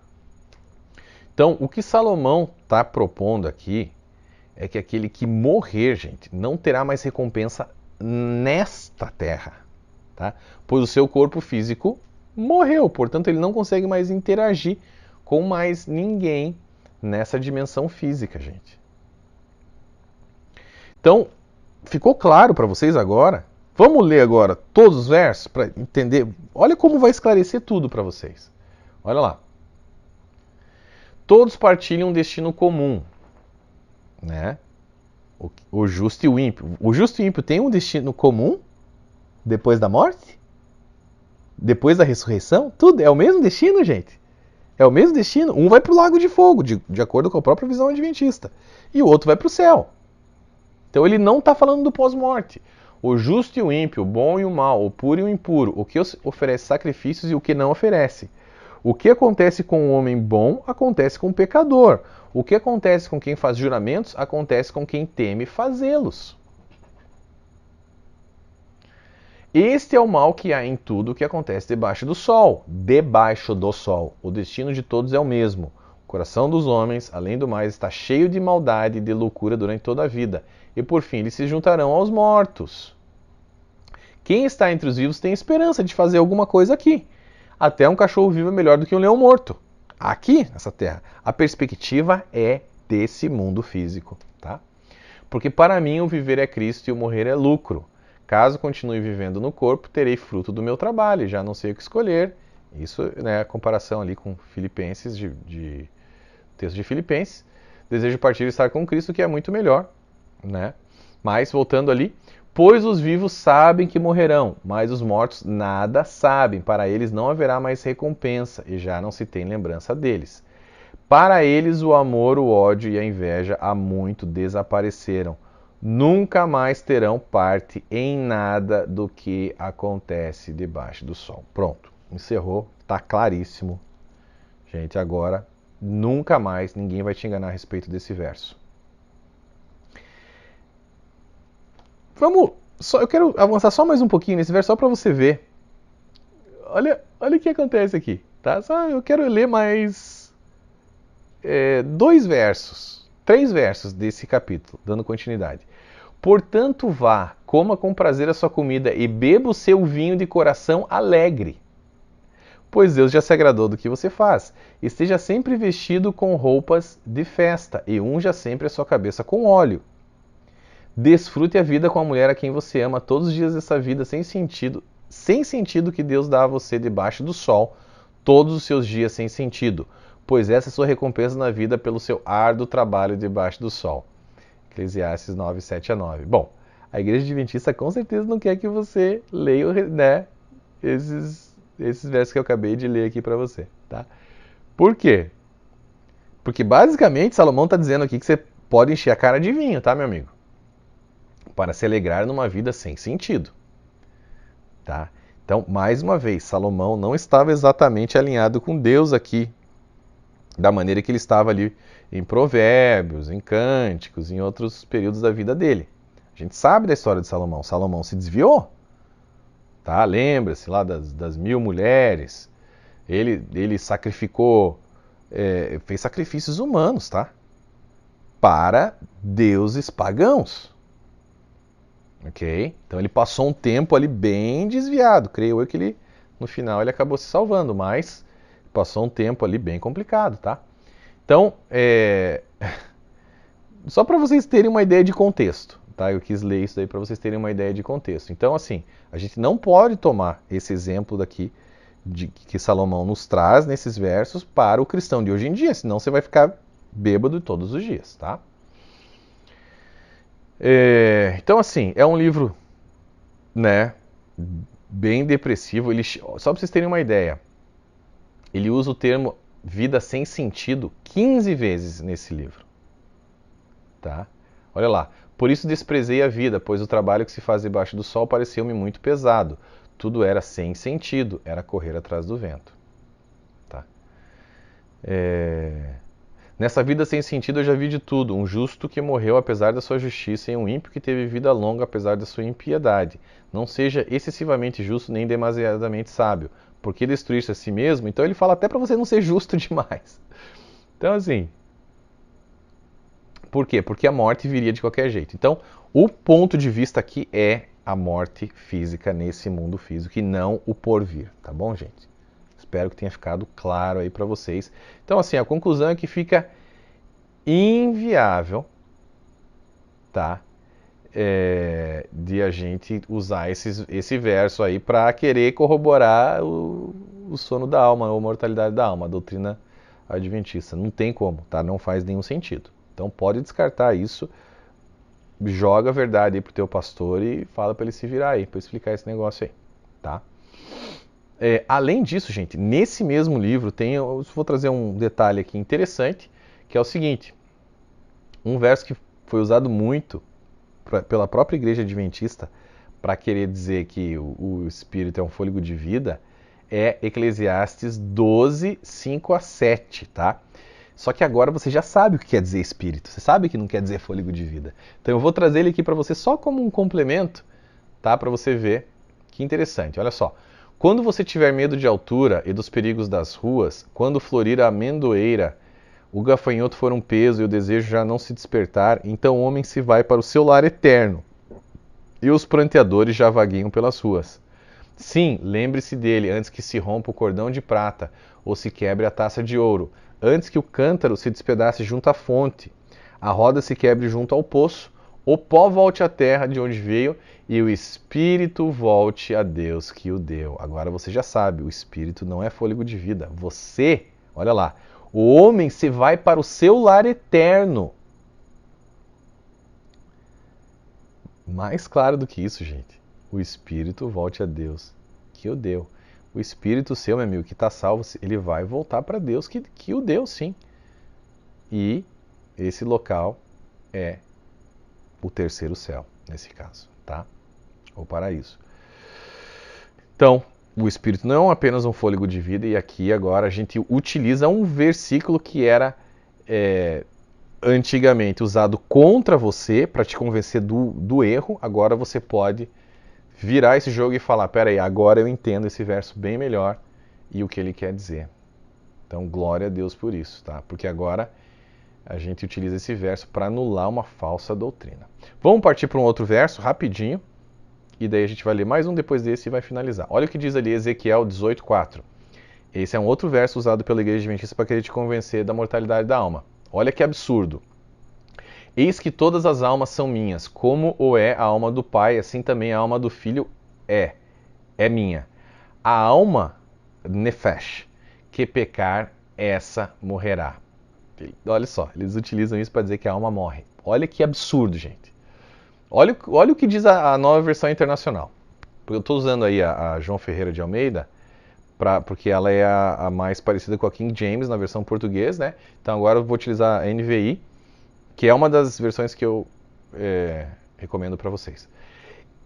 Então, o que Salomão está propondo aqui é que aquele que morrer, gente, não terá mais recompensa nesta terra, tá? Pois o seu corpo físico morreu, portanto ele não consegue mais interagir com mais ninguém nessa dimensão física, gente. Então, ficou claro para vocês agora? Vamos ler agora todos os versos para entender. Olha como vai esclarecer tudo para vocês. Olha lá. Todos partilham um destino comum, né? O justo e o ímpio. O justo e o ímpio têm um destino comum depois da morte? Depois da ressurreição? Tudo é o mesmo destino, gente. É o mesmo destino. Um vai para o lago de fogo, de acordo com a própria visão adventista. E o outro vai para o céu. Então ele não está falando do pós-morte. O justo e o ímpio, o bom e o mal, o puro e o impuro, o que oferece sacrifícios e o que não oferece. O que acontece com o homem bom, acontece com o pecador. O que acontece com quem faz juramentos, acontece com quem teme fazê-los. Este é o mal que há em tudo o que acontece debaixo do sol. Debaixo do sol. O destino de todos é o mesmo. O coração dos homens, além do mais, está cheio de maldade e de loucura durante toda a vida. E por fim, eles se juntarão aos mortos. Quem está entre os vivos tem esperança de fazer alguma coisa aqui. Até um cachorro vivo é melhor do que um leão morto. Aqui, nessa terra. A perspectiva é desse mundo físico, tá? Porque para mim o viver é Cristo e o morrer é lucro. Caso continue vivendo no corpo, terei fruto do meu trabalho, já não sei o que escolher. Isso, né, a comparação ali com Filipenses, texto de Filipenses. Desejo partir e estar com Cristo, que é muito melhor, né? Mas, voltando ali, pois os vivos sabem que morrerão, mas os mortos nada sabem. Para eles não haverá mais recompensa, e já não se tem lembrança deles. Para eles o amor, o ódio e a inveja há muito desapareceram. Nunca mais terão parte em nada do que acontece debaixo do sol. Pronto, encerrou, está claríssimo. Gente, agora nunca mais ninguém vai te enganar a respeito desse verso. Eu quero avançar só mais um pouquinho nesse verso, só para você ver. Olha o que acontece aqui, tá? Eu quero ler mais 2 versos, 3 versos desse capítulo, dando continuidade. Portanto, vá, coma com prazer a sua comida e beba o seu vinho de coração alegre, pois Deus já se agradou do que você faz. Esteja sempre vestido com roupas de festa e unja sempre a sua cabeça com óleo. Desfrute a vida com a mulher a quem você ama todos os dias dessa vida sem sentido que Deus dá a você debaixo do sol, todos os seus dias sem sentido, pois essa é a sua recompensa na vida pelo seu árduo trabalho debaixo do sol. Eclesiastes 9, 7 a 9. Bom, a Igreja Adventista com certeza não quer que você leia, né, esses versos que eu acabei de ler aqui para você, tá? Por quê? Porque basicamente Salomão está dizendo aqui que você pode encher a cara de vinho, tá, meu amigo? Para se alegrar numa vida sem sentido, tá? Então, mais uma vez, Salomão não estava exatamente alinhado com Deus aqui, da maneira que ele estava ali em Provérbios, em Cânticos, em outros períodos da vida dele. A gente sabe da história de Salomão. Salomão se desviou, tá? Lembra-se lá das 1000 mulheres. Ele sacrificou, fez sacrifícios humanos, tá? Para deuses pagãos. Ok? Então ele passou um tempo ali bem desviado. Creio eu que ele, no final, ele acabou se salvando, mas passou um tempo ali bem complicado, tá? Então, só para vocês terem uma ideia de contexto, tá? Eu quis ler isso daí para vocês terem uma ideia de contexto. Então, assim, a gente não pode tomar esse exemplo daqui que Salomão nos traz nesses versos para o cristão de hoje em dia, senão você vai ficar bêbado todos os dias, tá? Então, assim, é um livro, né, bem depressivo. Só para vocês terem uma ideia, ele usa o termo vida sem sentido 15 vezes nesse livro. Tá? Olha lá. Por isso desprezei a vida, pois o trabalho que se faz debaixo do sol pareceu-me muito pesado. Tudo era sem sentido, era correr atrás do vento. Tá? Nessa vida sem sentido eu já vi de tudo. Um justo que morreu apesar da sua justiça e um ímpio que teve vida longa apesar da sua impiedade. Não seja excessivamente justo nem demasiadamente sábio. Por que destruir-se a si mesmo? Então ele fala até para você não ser justo demais. Então assim, por quê? Porque a morte viria de qualquer jeito. Então, o ponto de vista aqui é a morte física nesse mundo físico e não o porvir, tá bom, gente? Espero que tenha ficado claro aí para vocês. Então, assim, a conclusão é que fica inviável, tá? De a gente usar esse verso aí para querer corroborar o sono da alma, ou mortalidade da alma, a doutrina adventista. Não tem como, tá? Não faz nenhum sentido. Então pode descartar isso, joga a verdade aí pro teu pastor e fala para ele se virar aí, para explicar esse negócio aí, tá? Além disso, gente, nesse mesmo livro eu vou trazer um detalhe aqui interessante, que é o seguinte, um verso que foi usado muito pela própria igreja adventista para querer dizer que o Espírito é um fôlego de vida, é Eclesiastes 12, 5 a 7, tá? Só que agora você já sabe o que quer dizer Espírito, você sabe que não quer dizer fôlego de vida. Então eu vou trazer ele aqui para você só como um complemento, tá? Para você ver que interessante, olha só. Quando você tiver medo de altura e dos perigos das ruas, quando florir a amendoeira, o gafanhoto for um peso e o desejo já não se despertar, então o homem se vai para o seu lar eterno, e os pranteadores já vagueiam pelas ruas. Sim, lembre-se dele antes que se rompa o cordão de prata, ou se quebre a taça de ouro, antes que o cântaro se despedace junto à fonte, a roda se quebre junto ao poço, o pó volte à terra de onde veio, e o espírito volte a Deus que o deu. Agora você já sabe, o espírito não é fôlego de vida. Você, olha lá, o homem se vai para o seu lar eterno. Mais claro do que isso, gente. O espírito volte a Deus que o deu. O espírito seu, meu amigo, que está salvo, ele vai voltar para Deus que o deu, sim. E esse local é o terceiro céu, nesse caso, tá? Ou paraíso. Então, o Espírito não é apenas um fôlego de vida, e aqui agora a gente utiliza um versículo que era antigamente usado contra você, para te convencer do erro. Agora você pode virar esse jogo e falar, peraí, agora eu entendo esse verso bem melhor e o que ele quer dizer. Então, glória a Deus por isso, tá? Porque agora a gente utiliza esse verso para anular uma falsa doutrina. Vamos partir para um outro verso, rapidinho, e daí a gente vai ler mais um depois desse e vai finalizar. Olha o que diz ali Ezequiel 18:4. Esse é um outro verso usado pela Igreja Adventista para querer te convencer da mortalidade da alma. Olha que absurdo. Eis que todas as almas são minhas, como o é a alma do Pai, assim também a alma do Filho é minha. A alma, nefesh, que pecar, essa morrerá. Olha só, eles utilizam isso para dizer que a alma morre. Olha que absurdo, gente. Olha o que diz a nova versão internacional. Eu estou usando aí a João Ferreira de Almeida, porque ela é a mais parecida com a King James na versão português, né? Então agora eu vou utilizar a NVI, que é uma das versões que eu recomendo para vocês.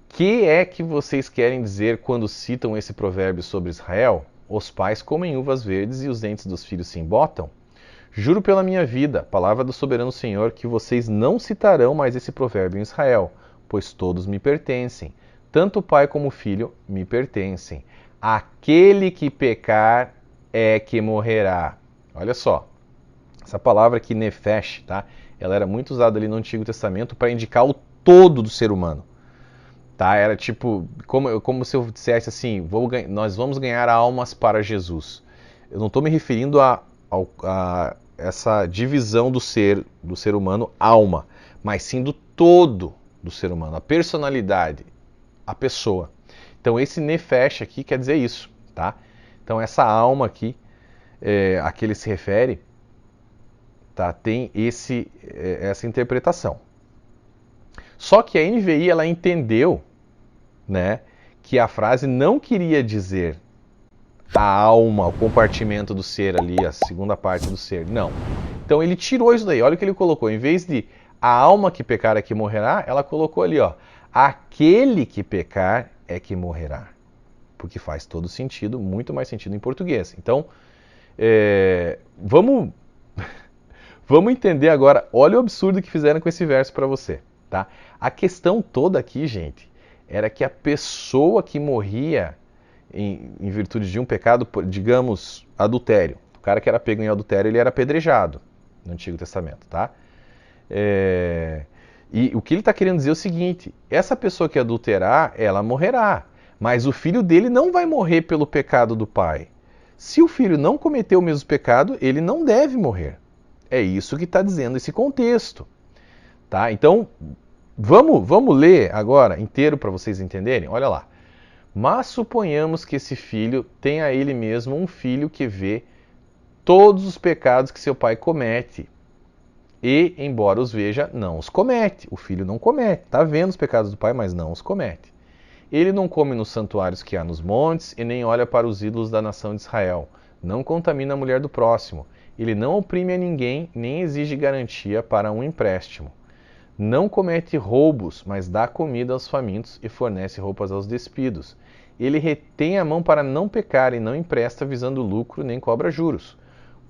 Que é que vocês querem dizer quando citam esse provérbio sobre Israel? Os pais comem uvas verdes e os dentes dos filhos se embotam? Juro pela minha vida, palavra do soberano Senhor, que vocês não citarão mais esse provérbio em Israel, pois todos me pertencem. Tanto o pai como o filho me pertencem. Aquele que pecar é que morrerá. Olha só, essa palavra aqui, nefesh, tá? Ela era muito usada ali no Antigo Testamento para indicar o todo do ser humano. Tá? Era tipo, como se eu dissesse assim, nós vamos ganhar almas para Jesus. Eu não estou me referindo a essa divisão do ser humano, alma, mas sim do todo do ser humano, a personalidade, a pessoa. Então esse nefesh aqui quer dizer isso, tá? Então essa alma aqui, a que ele se refere, tá? Tem essa interpretação. Só que a NVI ela entendeu, né, que a frase não queria dizer a alma, o compartimento do ser ali, a segunda parte do ser. Não. Então ele tirou isso daí. Olha o que ele colocou. Em vez de a alma que pecar é que morrerá, ela colocou ali, ó, aquele que pecar é que morrerá. Porque faz todo sentido, muito mais sentido em português. Então, vamos entender agora. Olha o absurdo que fizeram com esse verso para você, tá? A questão toda aqui, gente, era que a pessoa que morria em virtude de um pecado, digamos, adultério. O cara que era pego em adultério, ele era apedrejado no Antigo Testamento, tá? E o que ele está querendo dizer é o seguinte, essa pessoa que adulterar, ela morrerá, mas o filho dele não vai morrer pelo pecado do pai. Se o filho não cometeu o mesmo pecado, ele não deve morrer. É isso que está dizendo esse contexto, tá? Então, vamos ler agora inteiro para vocês entenderem? Olha lá. Mas suponhamos que esse filho tenha a ele mesmo um filho que vê todos os pecados que seu pai comete e, embora os veja, não os comete. O filho não comete, está vendo os pecados do pai, mas não os comete. Ele não come nos santuários que há nos montes e nem olha para os ídolos da nação de Israel. Não contamina a mulher do próximo. Ele não oprime a ninguém, nem exige garantia para um empréstimo. Não comete roubos, mas dá comida aos famintos e fornece roupas aos despidos. Ele retém a mão para não pecar e não empresta visando lucro nem cobra juros.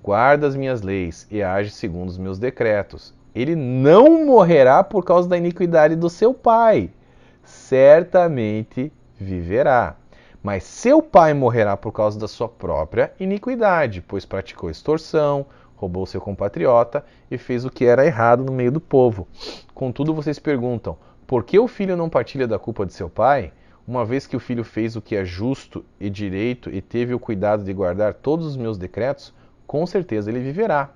Guarda as minhas leis e age segundo os meus decretos. Ele não morrerá por causa da iniquidade do seu pai. Certamente viverá. Mas seu pai morrerá por causa da sua própria iniquidade, pois praticou extorsão, roubou seu compatriota e fez o que era errado no meio do povo. Contudo, vocês perguntam, por que o filho não partilha da culpa de seu pai? Uma vez que o filho fez o que é justo e direito e teve o cuidado de guardar todos os meus decretos, com certeza ele viverá.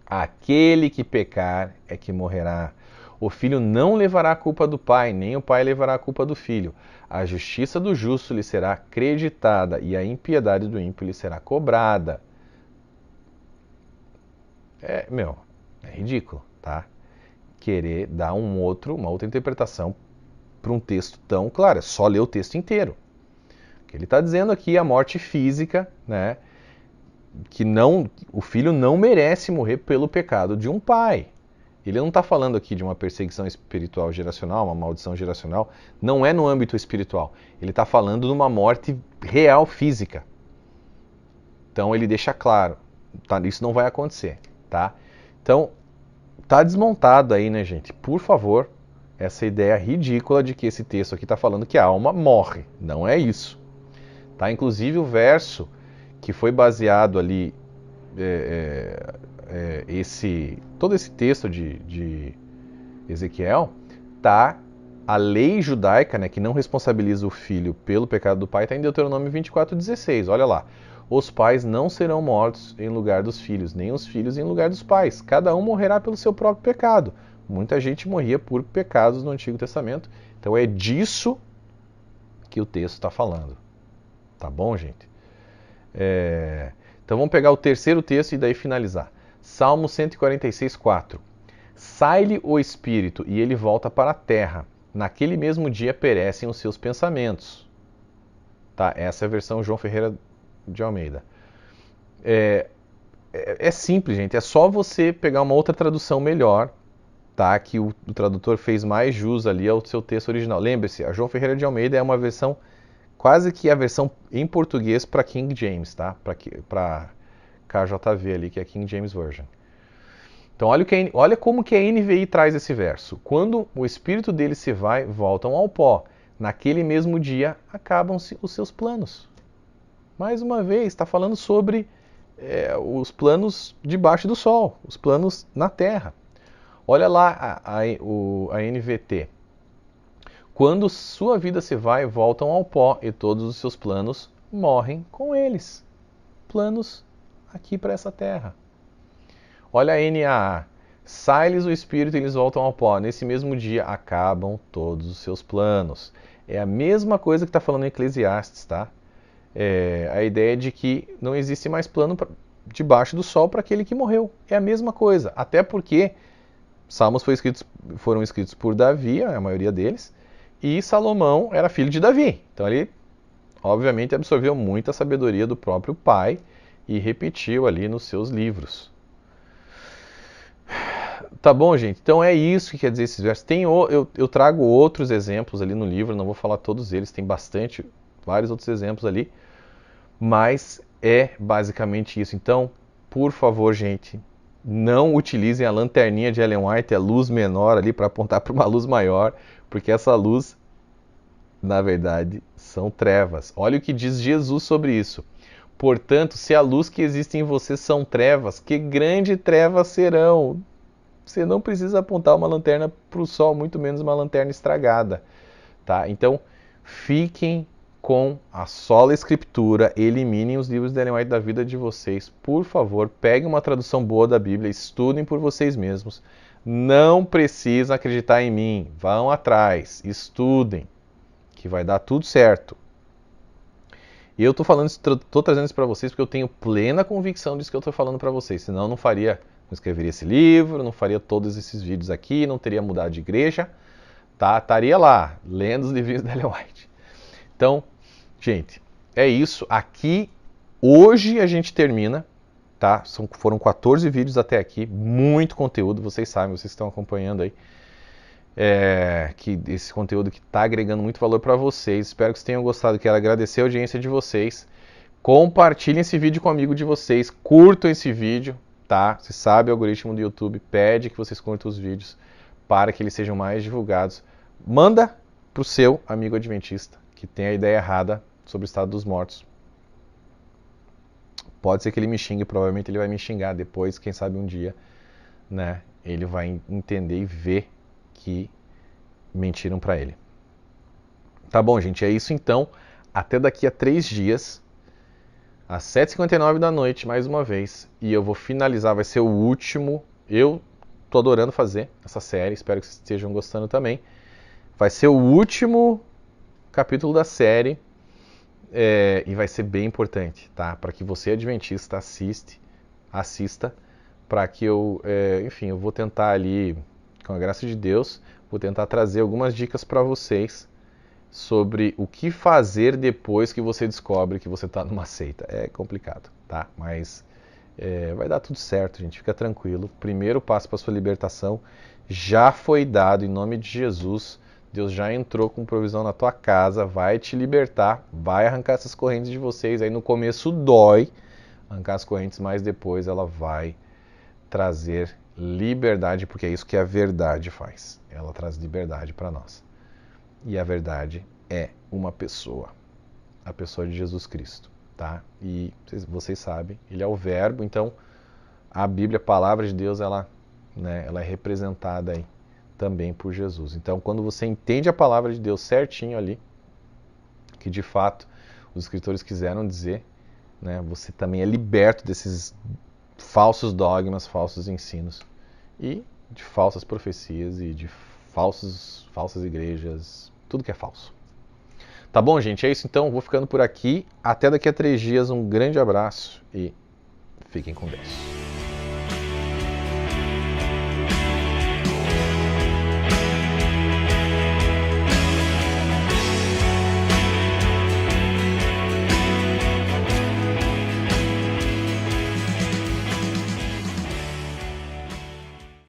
Aquele que pecar é que morrerá. O filho não levará a culpa do pai, nem o pai levará a culpa do filho. A justiça do justo lhe será acreditada e a impiedade do ímpio lhe será cobrada. É ridículo, tá? Querer dar uma outra interpretação para um texto tão claro. É só ler o texto inteiro. O que ele está dizendo aqui é a morte física, né? Que o filho não merece morrer pelo pecado de um pai. Ele não está falando aqui de uma perseguição espiritual geracional, uma maldição geracional. Não é no âmbito espiritual. Ele está falando de uma morte real física. Então ele deixa claro, tá? Isso não vai acontecer, tá? Então, tá desmontado aí, né, gente? Por favor, essa ideia ridícula de que esse texto aqui está falando que a alma morre. Não é isso. Tá? Inclusive o verso que foi baseado ali, todo esse texto de Ezequiel, tá a lei judaica, né, que não responsabiliza o filho pelo pecado do pai, está em Deuteronômio 24:16. Olha lá. Os pais não serão mortos em lugar dos filhos, nem os filhos em lugar dos pais. Cada um morrerá pelo seu próprio pecado. Muita gente morria por pecados no Antigo Testamento. Então é disso que o texto está falando. Tá bom, gente? Então vamos pegar o terceiro texto e daí finalizar. Salmo 146:4. Sai-lhe o espírito e ele volta para a terra. Naquele mesmo dia perecem os seus pensamentos. Tá? Essa é a versão João Ferreira de Almeida. É simples, gente. É só você pegar uma outra tradução melhor, tá? Que o tradutor fez mais jus ali ao seu texto original. Lembre-se, a João Ferreira de Almeida é uma versão, quase que a versão em português para King James, tá? Para KJV ali, que é King James Version. Então olha como que a NVI traz esse verso. Quando o espírito dele se vai, voltam ao pó. Naquele mesmo dia acabam-se os seus planos. Mais uma vez, está falando sobre os planos debaixo do sol, os planos na terra. Olha lá a NVT. Quando sua vida se vai, voltam ao pó e todos os seus planos morrem com eles. Planos aqui para essa terra. Olha a NAA. Sai-lhes o espírito e eles voltam ao pó. Nesse mesmo dia acabam todos os seus planos. É a mesma coisa que está falando em Eclesiastes, tá? A ideia de que não existe mais plano debaixo do sol para aquele que morreu. É a mesma coisa. Até porque Salmos foram escritos por Davi, a maioria deles, e Salomão era filho de Davi. Então ele, obviamente, absorveu muita sabedoria do próprio pai e repetiu ali nos seus livros. Tá bom, gente? Então é isso que quer dizer esses versos. Eu trago outros exemplos ali no livro, não vou falar todos eles, tem vários outros exemplos ali, mas é basicamente isso. Então, por favor, gente, não utilizem a lanterninha de Ellen White, a luz menor ali, para apontar para uma luz maior, porque essa luz, na verdade, são trevas. Olha o que diz Jesus sobre isso. Portanto, se a luz que existe em você são trevas, que grande trevas serão? Você não precisa apontar uma lanterna para o sol, muito menos uma lanterna estragada. Tá? Então, fiquem com a sola escritura, eliminem os livros de Ellen White da vida de vocês. Por favor, peguem uma tradução boa da Bíblia, estudem por vocês mesmos. Não precisam acreditar em mim, vão atrás, estudem, que vai dar tudo certo. E eu estou trazendo isso para vocês porque eu tenho plena convicção disso que eu estou falando para vocês, senão eu não escreveria esse livro, não faria todos esses vídeos aqui, não teria mudado de igreja, tá? Estaria lá, lendo os livrinhos da Ellen White. Então, gente, é isso. Aqui, hoje a gente termina, tá? Foram 14 vídeos até aqui, muito conteúdo, vocês sabem, vocês estão acompanhando aí. Que esse conteúdo que está agregando muito valor para vocês. Espero que vocês tenham gostado. Quero agradecer a audiência de vocês. Compartilhem esse vídeo com um amigo de vocês. Curtam esse vídeo, tá? Você sabe, o algoritmo do YouTube pede que vocês curtam os vídeos para que eles sejam mais divulgados. Manda para o seu amigo adventista que tem a ideia errada sobre o estado dos mortos. Pode ser que ele me xingue, provavelmente ele vai me xingar depois, quem sabe um dia, né? Ele vai entender e ver que mentiram para ele. Tá bom, gente, é isso então. Até daqui a 3 dias, às 7h59 da noite, mais uma vez. E eu vou finalizar, vai ser o último. Eu tô adorando fazer essa série, espero que vocês estejam gostando também. Vai ser o último capítulo da série e vai ser bem importante, tá? Para que você, adventista, assista, para que eu vou tentar ali, com a graça de Deus, vou tentar trazer algumas dicas para vocês sobre o que fazer depois que você descobre que você está numa seita. É complicado, tá? Mas vai dar tudo certo, gente. Fica tranquilo. Primeiro passo para sua libertação já foi dado em nome de Jesus. Deus já entrou com provisão na tua casa, vai te libertar, vai arrancar essas correntes de vocês. Aí no começo dói arrancar as correntes, mas depois ela vai trazer liberdade, porque é isso que a verdade faz. Ela traz liberdade para nós. E a verdade é uma pessoa, a pessoa de Jesus Cristo, tá? E vocês sabem, ele é o verbo, então a Bíblia, a palavra de Deus, ela é representada aí também por Jesus. Então, quando você entende a palavra de Deus certinho ali, que de fato os escritores quiseram dizer, né, você também é liberto desses falsos dogmas, falsos ensinos e de falsas profecias e de falsas igrejas, tudo que é falso. Tá bom, gente? É isso então, vou ficando por aqui. Até daqui a 3 dias, um grande abraço e fiquem com Deus.